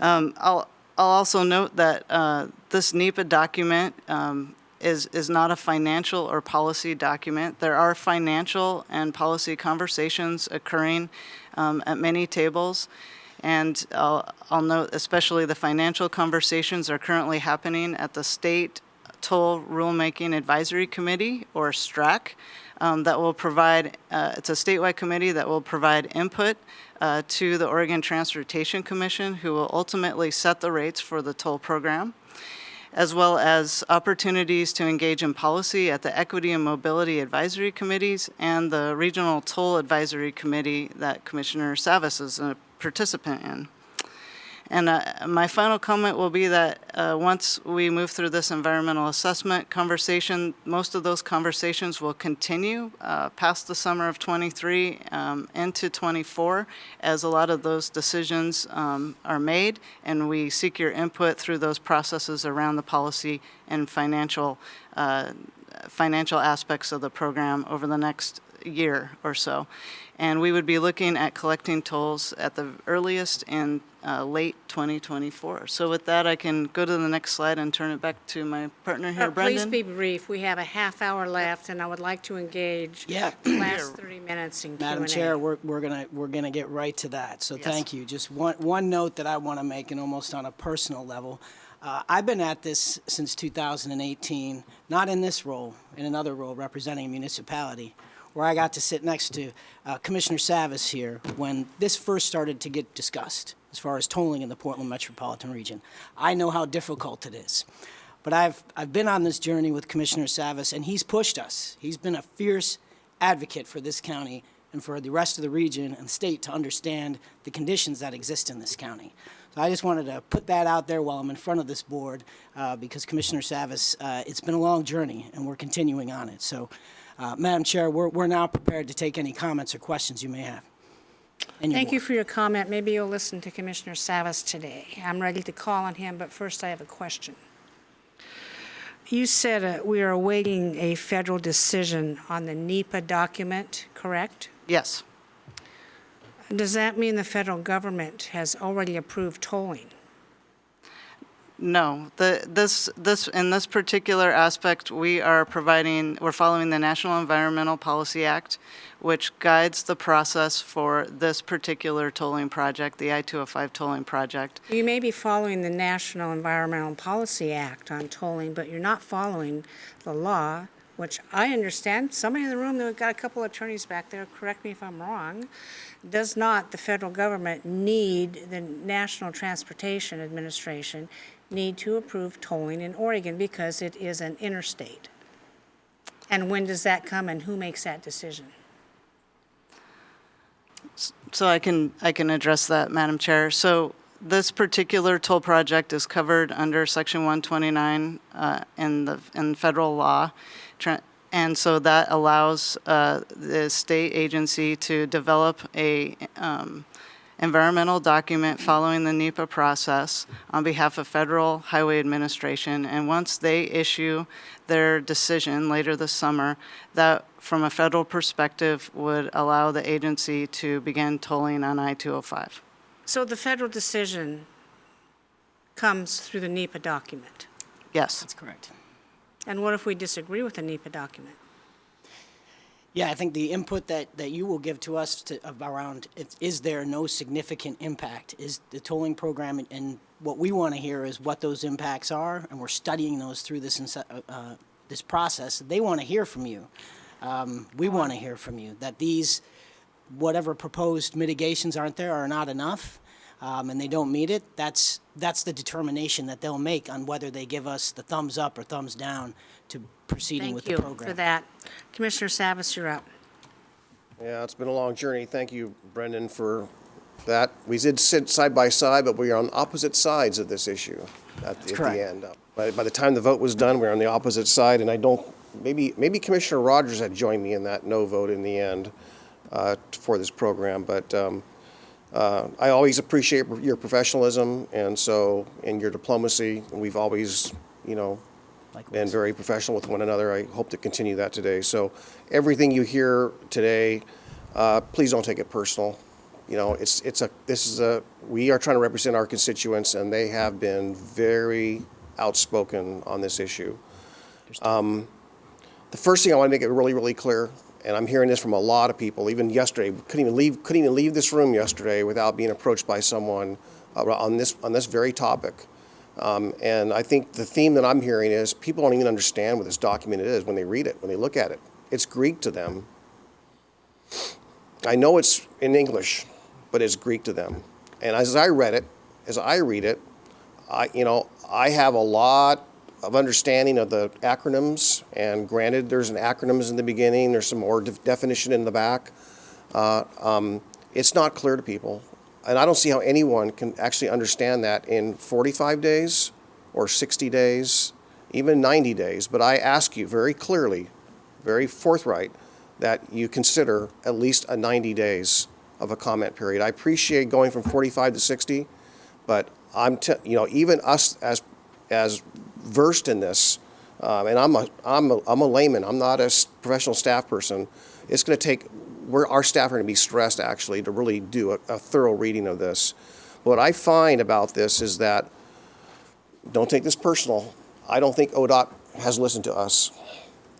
I'll also note that this NEPA document is not a financial or policy document. There are financial and policy conversations occurring at many tables. And I'll note especially the financial conversations are currently happening at the State Toll Rulemaking Advisory Committee, or STRAC, that will provide, it's a statewide committee that will provide input to the Oregon Transportation Commission, who will ultimately set the rates for the toll program, as well as opportunities to engage in policy at the Equity and Mobility Advisory Committees and the Regional Toll Advisory Committee that Commissioner Savas is a participant in. And my final comment will be that once we move through this environmental assessment conversation, most of those conversations will continue past the summer of '23 into '24, as a lot of those decisions are made, and we seek your input through those processes around the policy and financial aspects of the program over the next year or so. And we would be looking at collecting tolls at the earliest in late 2024. So with that, I can go to the next slide and turn it back to my partner here, Please Brendan. be brief. We have a half hour left, and I would like to engage Yeah. the last 30 minutes in Q&A. Madam Chair, we're gonna get right to that. So thank you. Just one note that I want to make, and almost on a personal level. I've been at this since 2018, not in this role, in another role representing a municipality, where I got to sit next to Commissioner Savas here when this first started to get discussed as far as tolling in the Portland metropolitan region. I know how difficult it is. But I've been on this journey with Commissioner Savas, and he's pushed us. He's been a fierce advocate for this county and for the rest of the region and state to understand the conditions that exist in this county. So I just wanted to put that out there while I'm in front of this board, because Commissioner Savas, it's been a long journey, and we're continuing on it. So, Madam Chair, we're now prepared to take any comments or questions you may have. Thank you for your comment. Maybe you'll listen to Commissioner Savas today. I'm ready to call on him, but first I have a question. You said we are awaiting a federal decision on the NEPA document, correct? Yes. Does that mean the federal government has already approved tolling? No, in this particular aspect, we're following the National Environmental Policy Act, which guides the process for this particular tolling project, the I-205 tolling project. You may be following the National Environmental Policy Act on tolling, but you're not following the law, which I understand. Somebody in the room, we've got a couple of attorneys back there, correct me if I'm wrong, does not the federal government need the National Transportation Administration need to approve tolling in Oregon because it is an interstate? And when does that come, and who makes that decision? So I can address that, Madam Chair. So this particular toll project is covered under Section 129 in federal law. And so that allows the state agency to develop a environmental document following the NEPA process on behalf of Federal Highway Administration. And once they issue their decision later this summer, that from a federal perspective would allow the agency to begin tolling on I-205. So the federal decision comes through the NEPA document? Yes. That's correct. And what if we disagree with the NEPA document? Yeah, I think the input that you will give to us around is there no significant impact? Is the tolling program, and what we want to hear is what those impacts are, and we're studying those through this process. They want to hear from you. We want to hear from you that these, whatever proposed mitigations aren't there, are not enough, and they don't meet it. That's the determination that they'll make on whether they give us the thumbs up or thumbs down to proceeding with the program. Thank you for that. Commissioner Savas, you're up. Yeah, it's been a long journey. Thank you, Brendan, for that. We did sit side by side, but we are on opposite sides of this issue at the correct. end. By the time the vote was done, we were on the opposite side, and I don't, maybe Commissioner Rogers had joined me in that no vote in the end for this program, but I always appreciate your professionalism and your diplomacy, and we've always, been very professional with one another. I hope to continue that today. So everything you hear today, please don't take it personal. We are trying to represent our constituents, and they have been very outspoken on this issue. The first thing I want to make it really, really clear, and I'm hearing this from a lot of people, even yesterday, couldn't even leave this room yesterday without being approached by someone on this very topic. And I think the theme that I'm hearing is people don't even understand what this document is when they read it, when they look at it. It's Greek to them. I know it's in English, but it's Greek to them. And as I read it, I have a lot of understanding of the acronyms, and granted, there's an acronyms in the beginning, there's some more definition in the back. It's not clear to people, and I don't see how anyone can actually understand that in 45 days or 60 days, even 90 days. But I ask you very clearly, very forthright, that you consider at least a 90 days of a comment period. I appreciate going from 45 to 60, but even us as versed in this, and I'm a layman. I'm not a professional staff person. It's going to take. Our staff are going to be stressed actually to really do a thorough reading of this. What I find about this is that, don't take this personal, I don't think ODOT has listened to us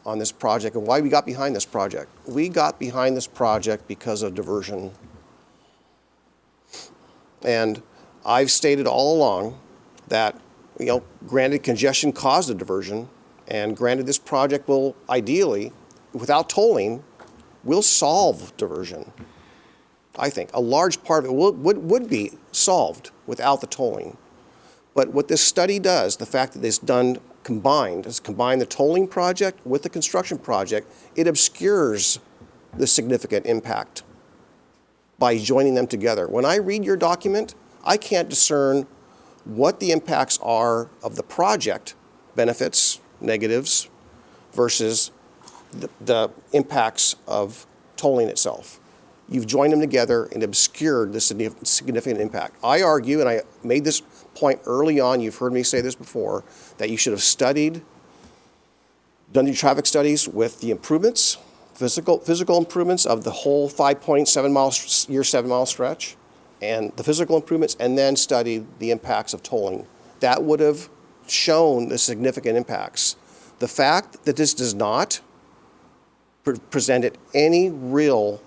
on this project and why we got behind this project. We got behind this project because of diversion. And I've stated all along that, granted congestion caused the diversion, and granted this project will ideally, without tolling, will solve diversion. I think a large part of it would be solved without the tolling. But what this study does, the fact that it's combined the tolling project with the construction project, it obscures the significant impact by joining them together. When I read your document, I can't discern what the impacts are of the project benefits, negatives, versus the impacts of tolling itself. You've joined them together and obscured the significant impact. I argue, and I made this point early on, you've heard me say this before, that you should have done your traffic studies with the improvements, physical improvements of the whole 7 mile stretch, and the physical improvements, and then studied the impacts of tolling. That would have shown the significant impacts. The fact that this does not presented any real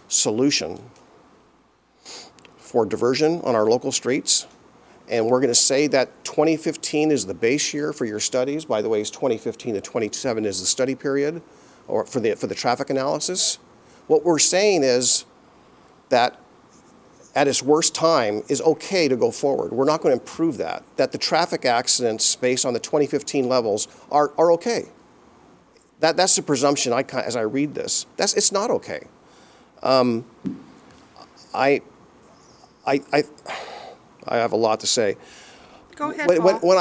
solution for diversion on our local streets. And we're going to say that 2015 is the base year for your studies. By the way, it's 2015 to 27 is the study period or for the traffic analysis. What we're saying is that at its worst time is okay to go forward. We're not going to improve that the traffic accidents based on the 2015 levels are okay. That's the presumption as I read this. It's not okay. I have a lot to say. Go ahead, Paul. When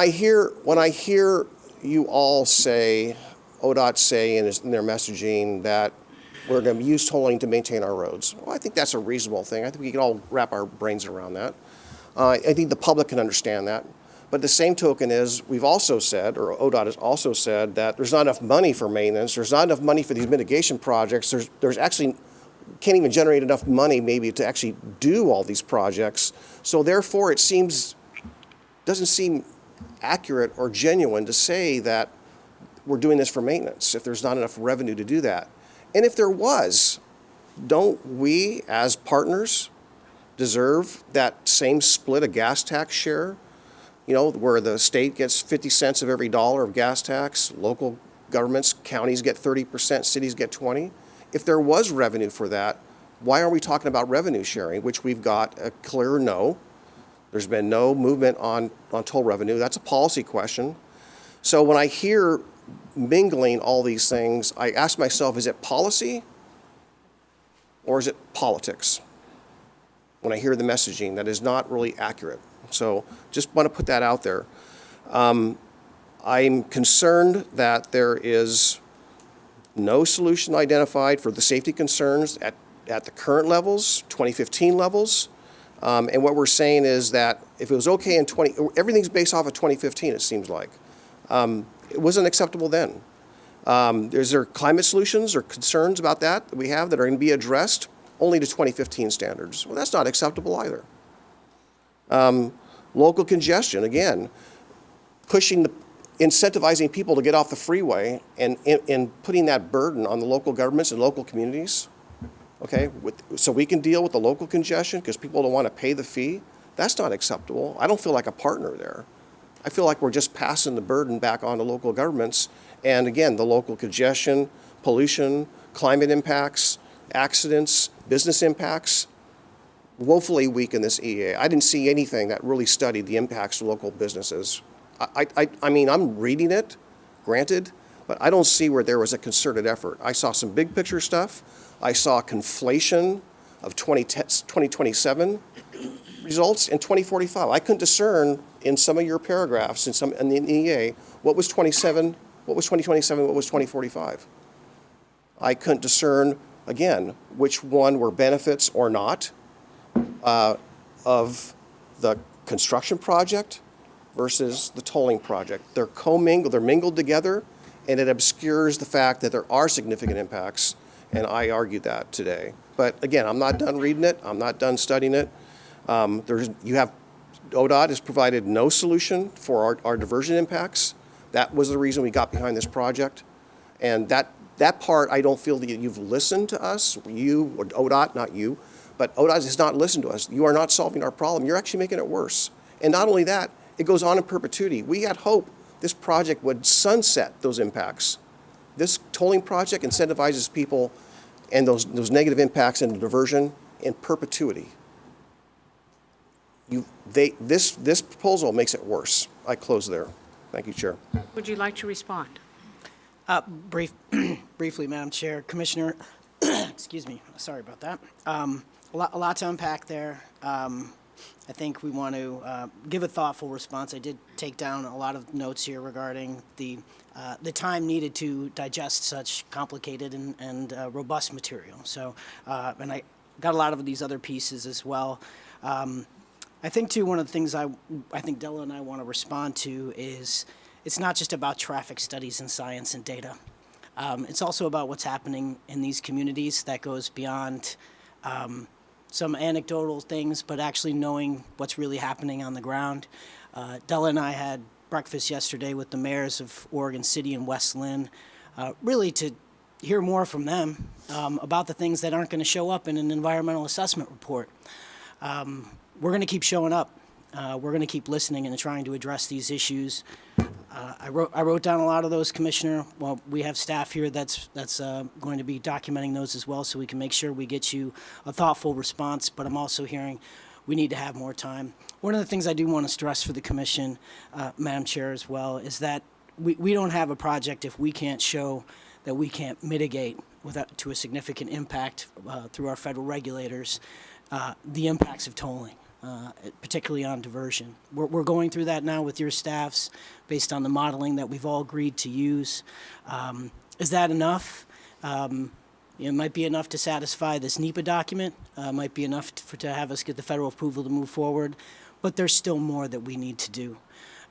I hear you all say, ODOT say in their messaging that we're going to use tolling to maintain our roads. Well, I think that's a reasonable thing. I think we can all wrap our brains around that. I think the public can understand that. But the same token is, we've also said, or ODOT has also said, that there's not enough money for maintenance, there's not enough money for these mitigation projects, there's actually, can't even generate enough money maybe to actually do all these projects. So therefore, it doesn't seem accurate or genuine to say that we're doing this for maintenance if there's not enough revenue to do that. And if there was, don't we as partners deserve that same split of gas tax share? Where the state gets 50 cents of every dollar of gas tax, local governments, counties get 30%, cities get 20%. If there was revenue for that, why are we talking about revenue sharing, which we've got a clear no? There's been no movement on toll revenue. That's a policy question. So when I hear mingling all these things, I ask myself, is it policy or is it politics? When I hear the messaging, that is not really accurate. So just want to put that out there. I'm concerned that there is no solution identified for the safety concerns at the current levels, 2015 levels. And what we're saying is that if it was okay in everything's based off of 2015, it seems like. It wasn't acceptable then. Is there climate solutions or concerns about that we have that are going to be addressed? Only to 2015 standards. Well, that's not acceptable either. Local congestion, again, incentivizing people to get off the freeway and putting that burden on the local governments and local communities, okay, so we can deal with the local congestion because people don't want to pay the fee. That's not acceptable. I don't feel like a partner there. I feel like we're just passing the burden back on to local governments. And again, the local congestion, pollution, climate impacts, accidents, business impacts, woefully weak in this EA. I didn't see anything that really studied the impacts to local businesses. I mean, I'm reading it, granted, but I don't see where there was a concerted effort. I saw some big picture stuff. I saw conflation of 2027 results in 2045. I couldn't discern in some of your paragraphs in the EA what was 2027, what was 2045. I couldn't discern, again, which one were benefits or not of the construction project versus the tolling project. They're commingled, they're mingled together, and it obscures the fact that there are significant impacts, and I argued that today. But again, I'm not done reading it. I'm not done studying it. ODOT has provided no solution for our diversion impacts. That was the reason we got behind this project. And that part, I don't feel that you've listened to us, you, or ODOT, not you, but ODOT has not listened to us. You are not solving our problem. You're actually making it worse. And not only that, it goes on in perpetuity. We had hope this project would sunset those impacts. This tolling project incentivizes people and those negative impacts into diversion in perpetuity. This proposal makes it worse. I close there. Thank you, Chair. Would you like to respond? Briefly, Madam Chair, Commissioner, excuse me, sorry about that. A lot to unpack there. I think we want to give a thoughtful response. I did take down a lot of notes here regarding the time needed to digest such complicated and robust material. So, and I got a lot of these other pieces as well. I think, too, one of the things I think Della and I want to respond to is it's not just about traffic studies and science and data. It's also about what's happening in these communities that goes beyond some anecdotal things, but actually knowing what's really happening on the ground. Della and I had breakfast yesterday with the mayors of Oregon City and West Lynn, really to hear more from them about the things that aren't going to show up in an environmental assessment report. We're going to keep showing up. We're going to keep listening and trying to address these issues. I wrote down a lot of those, Commissioner. Well, we have staff here that's going to be documenting those as well, so we can make sure we get you a thoughtful response. But I'm also hearing we need to have more time. One of the things I do want to stress for the Commission, Madam Chair, as well, is that we don't have a project if we can't show that we can't mitigate to a significant impact through our federal regulators the impacts of tolling. Particularly on diversion. We're going through that now with your staffs based on the modeling that we've all agreed to use. Is that enough? It might be enough to satisfy this NEPA document, might be enough to have us get the federal approval to move forward, but there's still more that we need to do.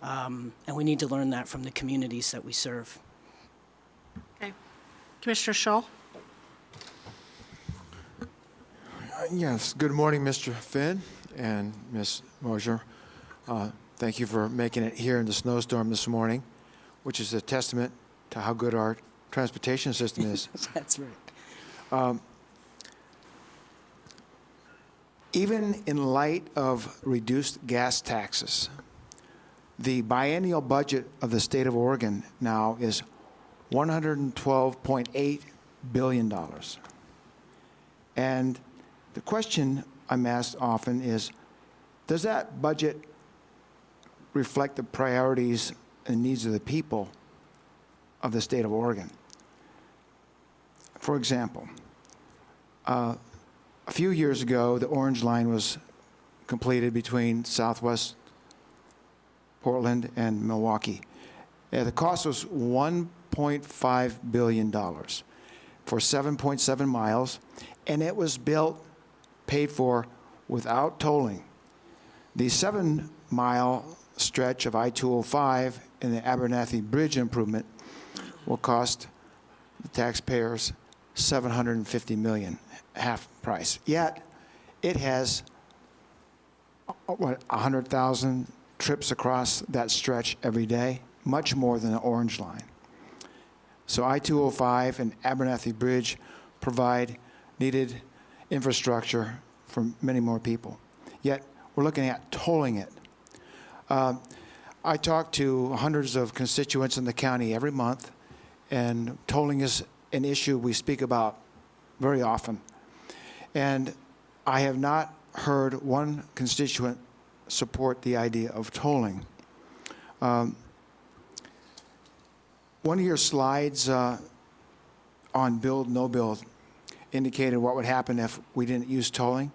And we need to learn that from the communities that we serve. Okay. Commissioner Schull? Yes, good morning, Mr. Finn and Ms. Mosier. Thank you for making it here in the snowstorm this morning, which is a testament to how good our transportation system is. That's right. Even in light of reduced gas taxes, the biennial budget of the state of Oregon now is $112.8 billion. And the question I'm asked often is, does that budget reflect the priorities and needs of the people of the state of Oregon? For example, a few years ago, the Orange Line was completed between Southwest Portland and Milwaukee. The cost was $1.5 billion for 7.7 miles, and it was built, paid for, without tolling. The 7-mile stretch of I-205 and the Abernathy Bridge improvement will cost the taxpayers $750 million, half price. Yet, it has, 100,000 trips across that stretch every day, much more than the Orange Line. So I-205 and Abernathy Bridge provide needed infrastructure for many more people. Yet, we're looking at tolling it. I talk to hundreds of constituents in the county every month, and tolling is an issue we speak about very often. And I have not heard one constituent support the idea of tolling. One of your slides on build, no build indicated what would happen if we didn't use tolling.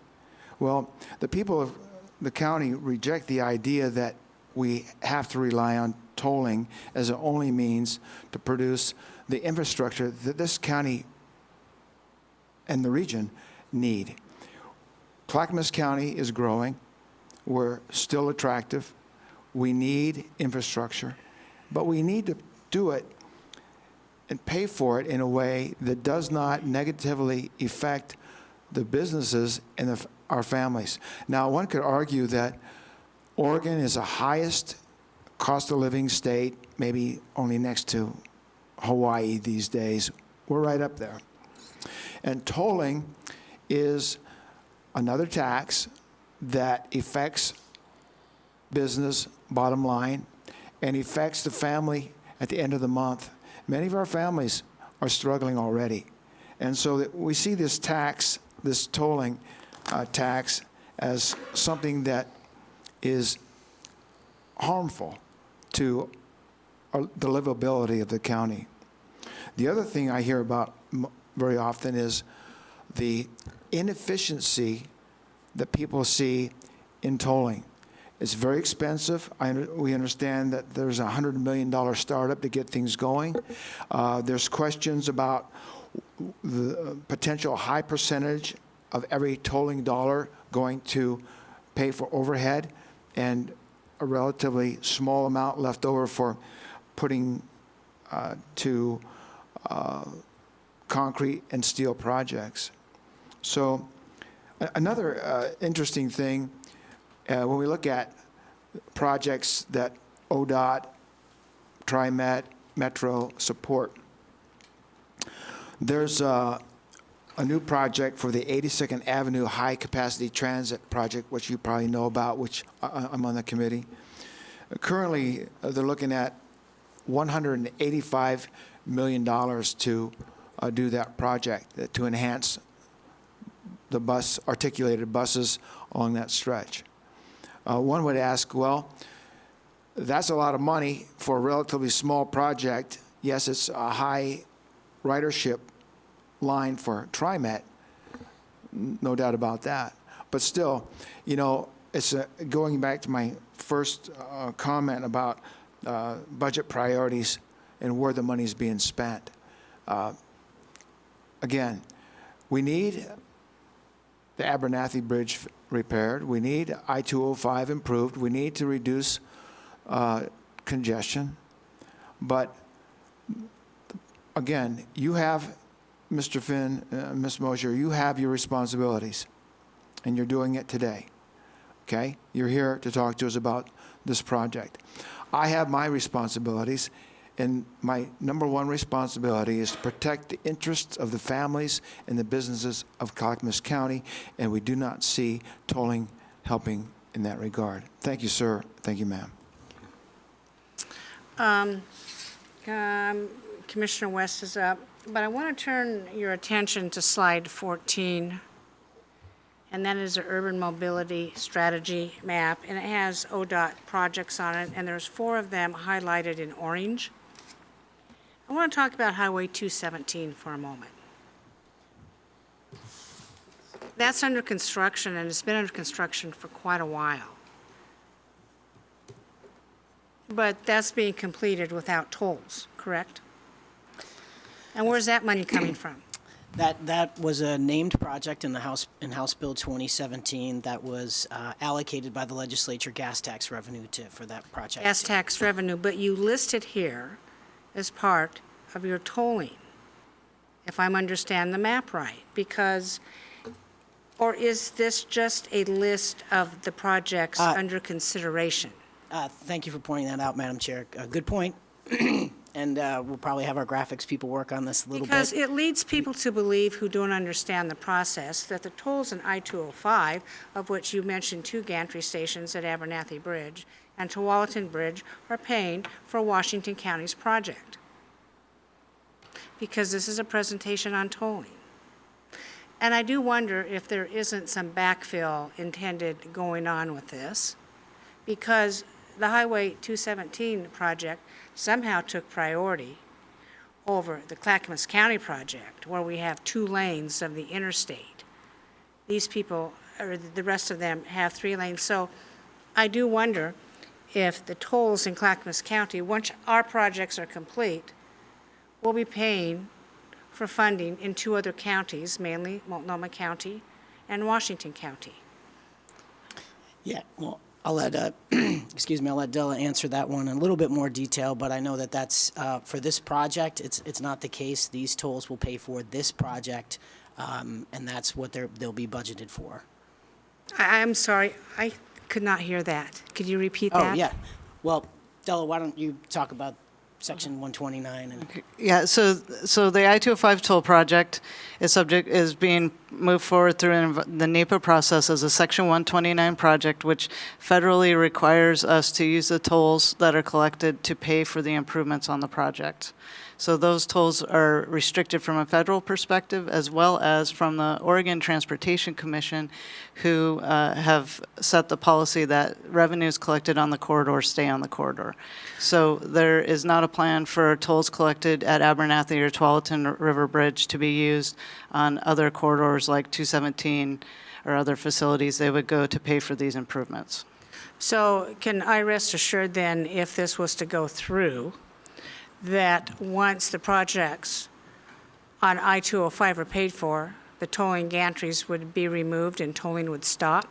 Well, the people of the county reject the idea that we have to rely on tolling as the only means to produce the infrastructure that this county and the region need. Clackamas County is growing. We're still attractive. We need infrastructure, but we need to do it and pay for it in a way that does not negatively affect the businesses and our families. Now, one could argue that Oregon is the highest cost of living state, maybe only next to Hawaii these days. We're right up there. And tolling is another tax that affects business bottom line and affects the family at the end of the month. Many of our families are struggling already. And so we see this tax, this tolling tax, as something that is harmful to the livability of the county. The other thing I hear about very often is the inefficiency that people see in tolling. It's very expensive. We understand that there's a $100 million startup to get things going. There's questions about the potential high percentage of every tolling dollar going to pay for overhead and a relatively small amount left over for putting to concrete and steel projects. So another interesting thing, when we look at projects that ODOT, TriMet, Metro support, there's a new project for the 82nd Avenue High Capacity Transit Project, which you probably know about, which I'm on the committee. Currently, they're looking at $185 million to do that project, to enhance the articulated buses along that stretch. One would ask, well, that's a lot of money for a relatively small project. Yes, it's a high ridership line for TriMet, no doubt about that. But still, you know, it's going back to my first comment about budget priorities and where the money's being spent. Again, we need the Abernathy Bridge repaired. We need I-205 improved. We need to reduce congestion. But again, you have, Mr. Finn, Ms. Mosier, you have your responsibilities, and you're doing it today, okay? You're here to talk to us about this project. I have my responsibilities, and my number one responsibility is to protect the interests of the families and the businesses of Clackamas County, and we do not see tolling helping in that regard. Thank you, sir. Thank you, ma'am. Commissioner West is up, but I want to turn your attention to slide 14, and that is an urban mobility strategy map, and it has ODOT projects on it, and there's 4 of them highlighted in orange. I want to talk about Highway 217 for a moment. That's under construction, and it's been under construction for quite a while. But that's being completed without tolls, correct? And where's that money coming from? That was a named project in House Bill 2017 that was allocated by the legislature gas tax revenue for that project. Gas tax revenue, but you list it here as part of your tolling, if I'm understanding the map right, because, or is this just a list of the projects under consideration? Thank you for pointing that out, Madam Chair. Good point. And we'll probably have our graphics people work on this a little bit. Because it leads people to believe who don't understand the process that the tolls in I-205, of which you mentioned 2 gantry stations at Abernathy Bridge and Tualatin Bridge, are paying for Washington County's project. Because this is a presentation on tolling. And I do wonder if there isn't some backfill intended going on with this, because the Highway 217 project somehow took priority over the Clackamas County project, where we have 2 lanes of the interstate. These people, or the rest of them, have 3 lanes. So I do wonder if the tolls in Clackamas County, once our projects are complete, will be paying for funding in 2 other counties, mainly Multnomah County and Washington County. Yeah, well, I'll let, I'll let Della answer that one in a little bit more detail, but I know that that's, for this project, it's not the case. These tolls will pay for this project, and that's what they'll be budgeted for. I'm sorry, I could not hear that. Could you repeat that? Oh, yeah. Well, Della, why don't you talk about Section 129 and... Yeah, so the I-205 toll project is being moved forward through the NEPA process as a Section 129 project, which federally requires us to use the tolls that are collected to pay for the improvements on the project. So those tolls are restricted from a federal perspective, as well as from the Oregon Transportation Commission, who have set the policy that revenues collected on the corridor stay on the corridor. So there is not a plan for tolls collected at Abernathy or Tualatin River Bridge to be used on other corridors like 217 or other facilities. They would go to pay for these improvements. So can I rest assured then, if this was to go through, that once the projects on I-205 are paid for, the tolling gantries would be removed and tolling would stop?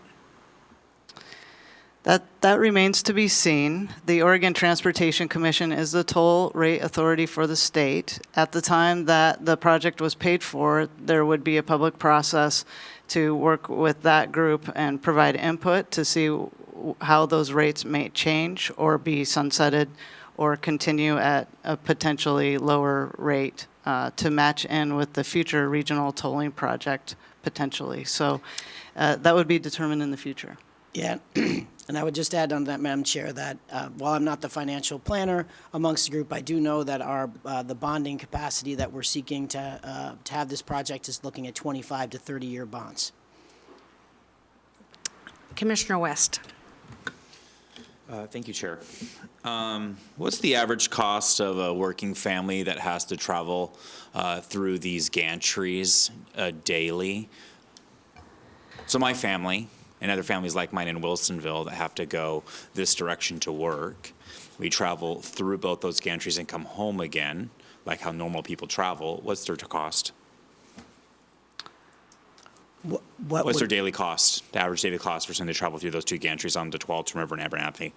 That remains to be seen. The Oregon Transportation Commission is the toll rate authority for the state. At the time that the project was paid for, there would be a public process to work with that group and provide input to see how those rates may change or be sunsetted or continue at a potentially lower rate to match in with the future regional tolling project potentially. So that would be determined in the future. Yeah, and I would just add on that, Madam Chair, that while I'm not the financial planner amongst the group, I do know that the bonding capacity that we're seeking to have this project is looking at 25 to 30-year bonds. Commissioner West. Thank you, Chair. What's the average cost of a working family that has to travel through these gantries daily? So my family and other families like mine in Wilsonville that have to go this direction to work, we travel through both those gantries and come home again, like how normal people travel. What's their cost? What's their daily cost, the average daily cost for somebody to travel through those 2 gantries on the Tualatin River and Abernathy?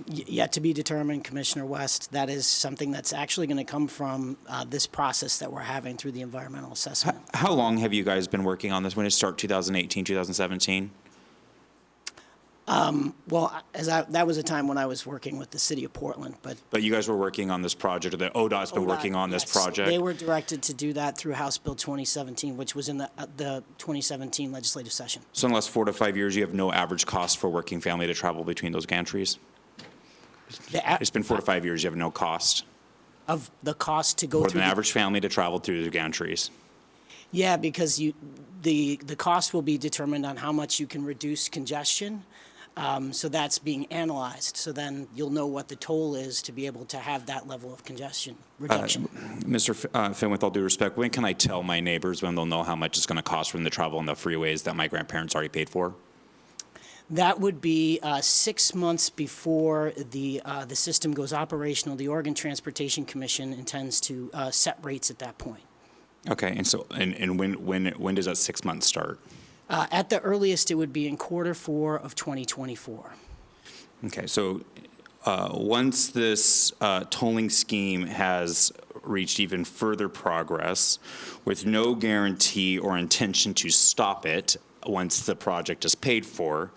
Yet to be determined, Commissioner West. That is something that's actually going to come from this process that we're having through the environmental assessment. How long have you guys been working on this? When did it start, 2018, 2017? Well, that was a time when I was working with the city of Portland, but... But you guys were working on this project, or the ODOT's been working on this yes. project? They were directed to do that through House Bill 2017, which was in the 2017 legislative session. So in the last 4 to 5 years, you have no average cost for a working family to travel between those gantries? It's been 4 to 5 years, you have no cost? Of the cost to go For through... an average family to travel through the gantries? Yeah, because the cost will be determined on how much you can reduce congestion. So that's being analyzed. So then you'll know what the toll is to be able to have that level of congestion reduction. Mr. Finn, with all due respect, when can I tell my neighbors when they'll know how much it's going to cost for them to travel on the freeways that my grandparents already paid for? That would be 6 months before the system goes operational. The Oregon Transportation Commission intends to set rates at that point. Okay, and so, and when does that 6 months start? At the earliest, it would be in Q4 of 2024. Okay, so once this tolling scheme has reached even further progress, with no guarantee or intention to stop it once the project is paid for,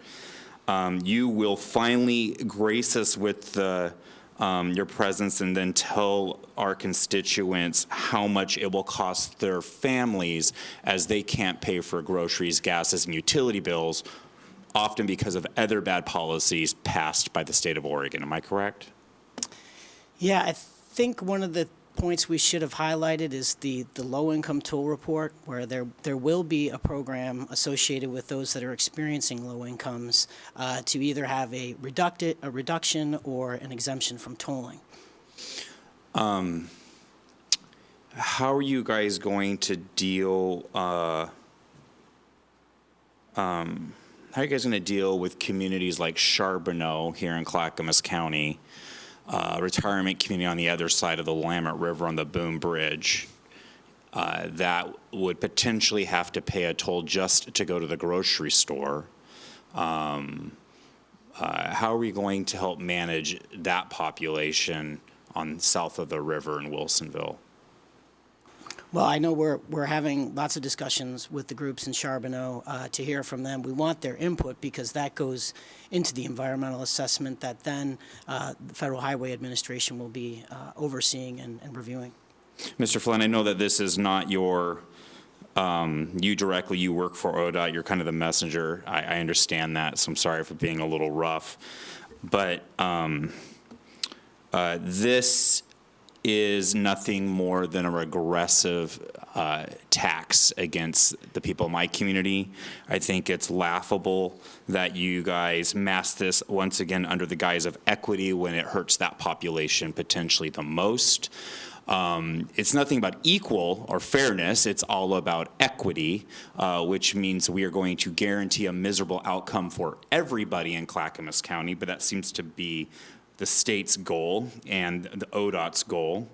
you will finally grace us with your presence and then tell our constituents how much it will cost their families as they can't pay for groceries, gases, and utility bills, often because of other bad policies passed by the state of Oregon. Am I correct? Yeah, I think one of the points we should have highlighted is the low-income toll report, where there will be a program associated with those that are experiencing low incomes to either have a reduction or an exemption from tolling. How are you guys going to deal? How are you guys going to deal with communities like Charbonneau here in Clackamas County? Retirement community on the other side of the Willamette River on the Boone Bridge that would potentially have to pay a toll just to go to the grocery store. How are we going to help manage that population on south of the river in Wilsonville? Well, I know we're having lots of discussions with the groups in Charbonneau to hear from them. We want their input because that goes into the environmental assessment that then the Federal Highway Administration will be overseeing and reviewing. Mr. Flynn, I know that this is not your, you directly, you work for ODOT, you're kind of the messenger. I understand that, so I'm sorry for being a little rough. But this is nothing more than a regressive tax against the people in my community. I think it's laughable that you guys mask this once again under the guise of equity when it hurts that population potentially the most. It's nothing about equal or fairness. It's all about equity, which means we are going to guarantee a miserable outcome for everybody in Clackamas County, but that seems to be the state's goal and the ODOT's goal.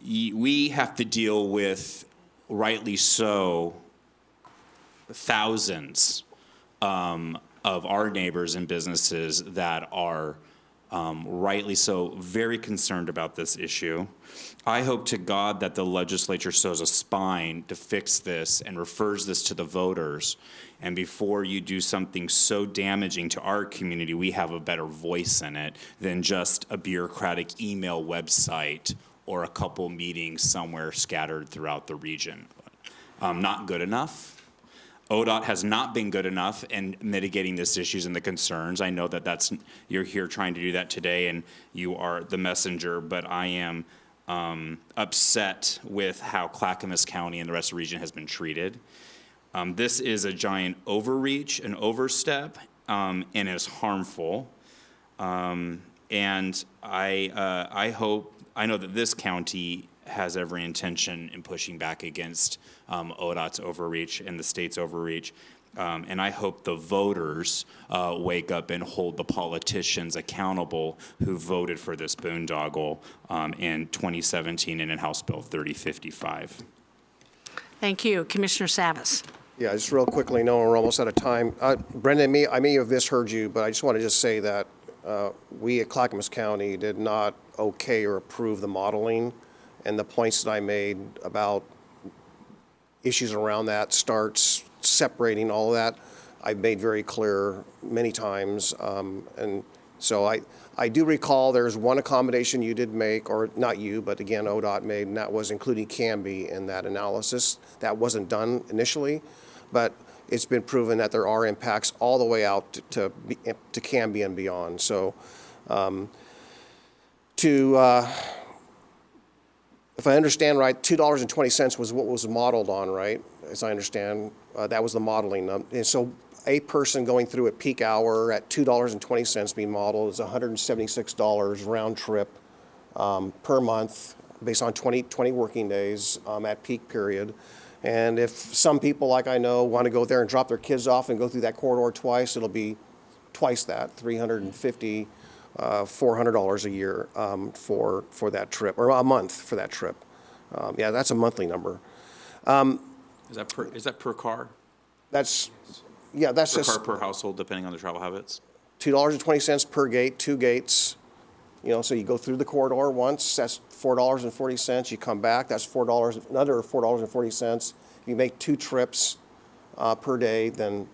We have to deal with, rightly so, thousands of our neighbors and businesses that are rightly so very concerned about this issue. I hope to God that the legislature shows a spine to fix this and refers this to the voters. And before you do something so damaging to our community, we have a better voice in it than just a bureaucratic email website or a couple meetings somewhere scattered throughout the region. Not good enough. ODOT has not been good enough in mitigating these issues and the concerns. I know that you're here trying to do that today, and you are the messenger, but I am upset with how Clackamas County and the rest of the region has been treated. This is a giant overreach, an overstep, and is harmful. And I know that this county has every intention in pushing back against ODOT's overreach and the state's overreach. And I hope the voters wake up and hold the politicians accountable who voted for this boondoggle in 2017 and in House Bill 3055. Thank you. Commissioner Savas. Yeah, just real quickly, knowing we're almost out of time. Brendan, I may have misheard you, but I just want to just say that we at Clackamas County did not okay or approve the modeling, and the points that I made about issues around that, starts separating all of that, I've made very clear many times. And so I do recall there's one accommodation you did make, or not you, but again, ODOT made, and that was including Canby in that analysis. That wasn't done initially, but it's been proven that there are impacts all the way out to Canby and beyond. So if I understand right, $2.20 was what was modeled on, right? As I understand, that was the modeling. And so a person going through at peak hour at $2.20 being modeled is $176 round trip per month based on 20 working days at peak period. And if some people, like I know, want to go there and drop their kids off and go through that corridor twice, it'll be twice that, $350, $400 a year for that trip, or a month for that trip. Yeah, that's a monthly number. Is that per car? That's Per just car, per household, depending on the travel habits? $2.20 per gate, 2 gates. You know, so you go through the corridor once, that's $4.40. You come back, that's another $4.40. If you make 2 trips per day, then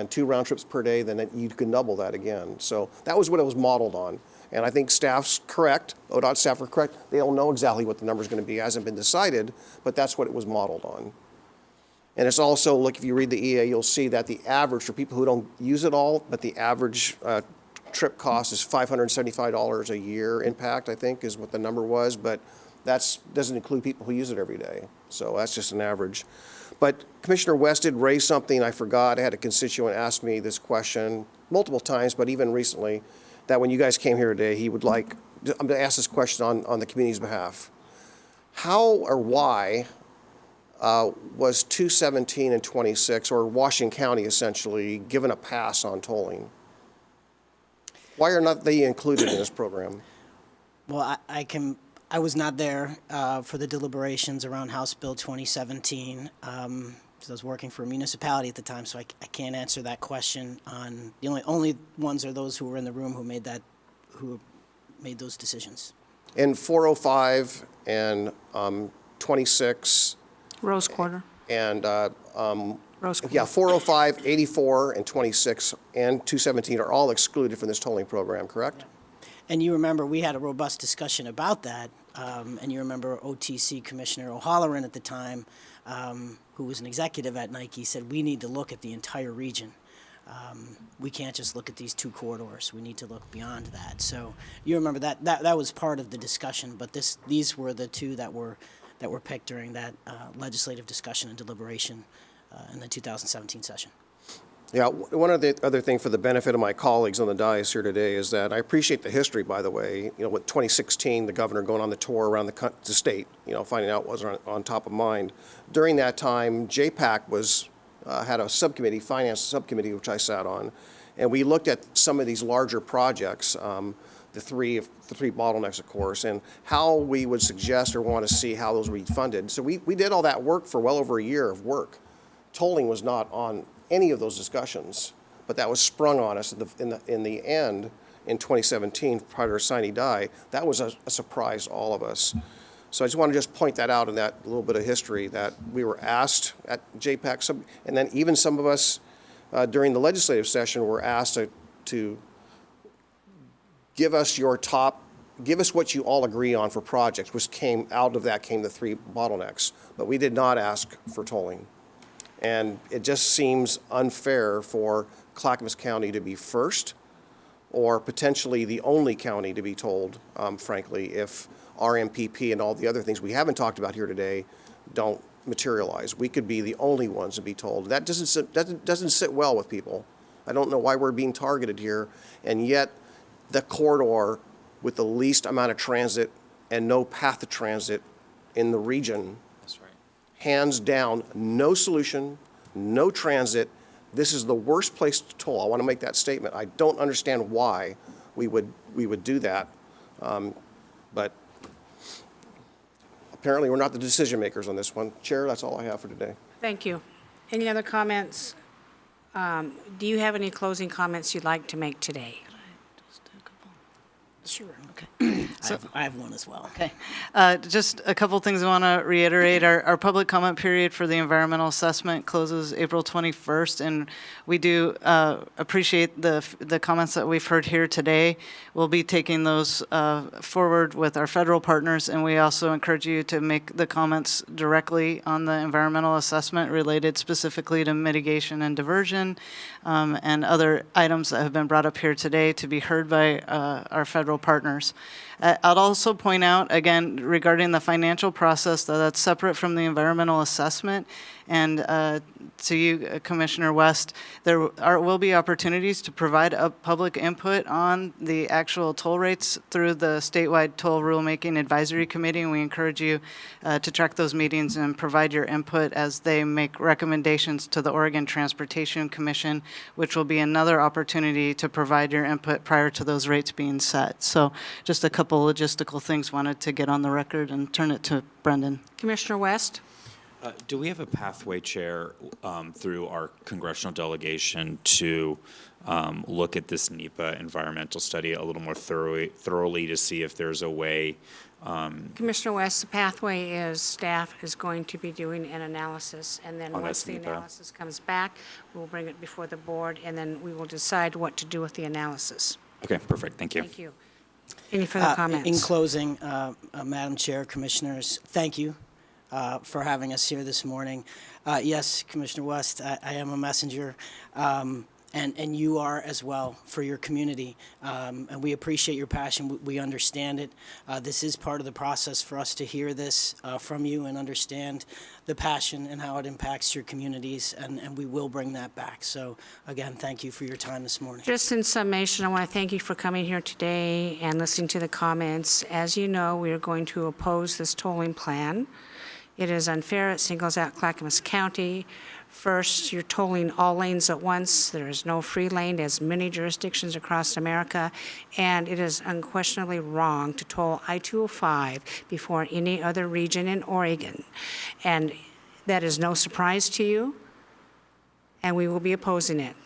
2 round trips per day, then you can double that again. So that was what it was modeled on. And I think staff's correct, ODOT staff are correct. They don't know exactly what the number's going to be. It hasn't been decided, but that's what it was modeled on. And it's also, look, if you read the EA, you'll see that the average, for people who don't use it all, but the average trip cost is $575 a year impact, I think, is what the number was. But that doesn't include people who use it every day. So that's just an average. But Commissioner West did raise something I forgot. I had a constituent ask me this question multiple times, but even recently, that when you guys came here today, he would like, I'm going to ask this question on the community's behalf. How or why was 217 and 26, or Washington County essentially, given a pass on tolling? Why are not they included in this program? Well, I was not there for the deliberations around House Bill 2017. Because I was working for a municipality at the time, so I can't answer that question. The only ones are those who were in the room who made those decisions. In 405 and 26. Rose Quarter. And, Rose Quarter. yeah, 405, 84, and 26, and 217 are all excluded from this tolling program, correct? And you remember, we had a robust discussion about that, and you remember OTC Commissioner O'Halloran at the time, who was an executive at Nike, said we need to look at the entire region. We can't just look at these 2 corridors. We need to look beyond that. So you remember that was part of the discussion, but these were the 2 that were picked during that legislative discussion and deliberation in the 2017 session. Yeah, one of the other thing for the benefit of my colleagues on the dais here today is that I appreciate the history, by the way. You know, with 2016, the governor going on the tour around the state, you know, finding out what was on top of mind. During that time, JPAC had a subcommittee, finance subcommittee, which I sat on, and we looked at some of these larger projects, the three bottlenecks, of course, and how we would suggest or want to see how those would be funded. So we did all that work for well over a year of work. Tolling was not on any of those discussions, but that was sprung on us in the end in 2017 prior to sine die. That was a surprise to all of us. So I just want to just point that out in that little bit of history that we were asked at JPAC, and then even some of us during the legislative session were asked to give us what you all agree on for projects, which came out of that came the 3 bottlenecks, but we did not ask for tolling. And it just seems unfair for Clackamas County to be first, or potentially the only county to be told, frankly, if RMPP and all the other things we haven't talked about here today don't materialize. We could be the only ones to be told. That doesn't sit well with people. I don't know why we're being targeted here, and yet the corridor with the least amount of transit and no path to transit in the region. That's right. Hands down, no solution, no transit. This is the worst place to toll. I want to make that statement. I don't understand why we would do that, but apparently we're not the decision makers on this one. Chair, that's all I have for today. Thank you. Any other comments? Do you have any closing comments you'd like to make today? Sure, okay. I have one as well. Okay. Just a couple things I want to reiterate. Our public comment period for the environmental assessment closes April 21st, and we do appreciate the comments that we've heard here today. We'll be taking those forward with our federal partners, and we also encourage you to make the comments directly on the environmental assessment related specifically to mitigation and diversion and other items that have been brought up here today to be heard by our federal partners. I'll also point out, again, regarding the financial process, that's separate from the environmental assessment, And to you, Commissioner West, will be opportunities to provide public input on the actual toll rates through the statewide toll rulemaking advisory committee, and we encourage you to track those meetings and provide your input as they make recommendations to the Oregon Transportation Commission, which will be another opportunity to provide your input prior to those rates being set. So just a couple logistical things wanted to get on the record and turn it to Brendan. Commissioner West? Do we have a pathway, Chair, through our congressional delegation to look at this NEPA environmental study a little more thoroughly to see if there's a way? Commissioner West, the pathway is staff is going to be doing an analysis, and then Oh, once that's the NEPA. analysis comes back, we'll bring it before the board, and then we will decide what to do with the analysis. Okay, perfect. Thank you. Thank you. Any further comments? In closing, Madam Chair, Commissioners, thank you for having us here this morning. Yes, Commissioner West, I am a messenger, and you are as well for your community. And we appreciate your passion. We understand it. This is part of the process for us to hear this from you and understand the passion and how it impacts your communities, and we will bring that back. So again, thank you for your time this morning. Just in summation, I want to thank you for coming here today and listening to the comments. As you know, we are going to oppose this tolling plan. It is unfair. It singles out Clackamas County. First, you're tolling all lanes at once. There is no free lane, as many jurisdictions across America, and it is unquestionably wrong to toll I-205 before any other region in Oregon. And that is no surprise to you, and we will be opposing it.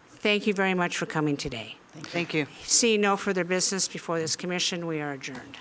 Thank you very much for coming today. Thank you. Seeing no further business before this commission, we are adjourned.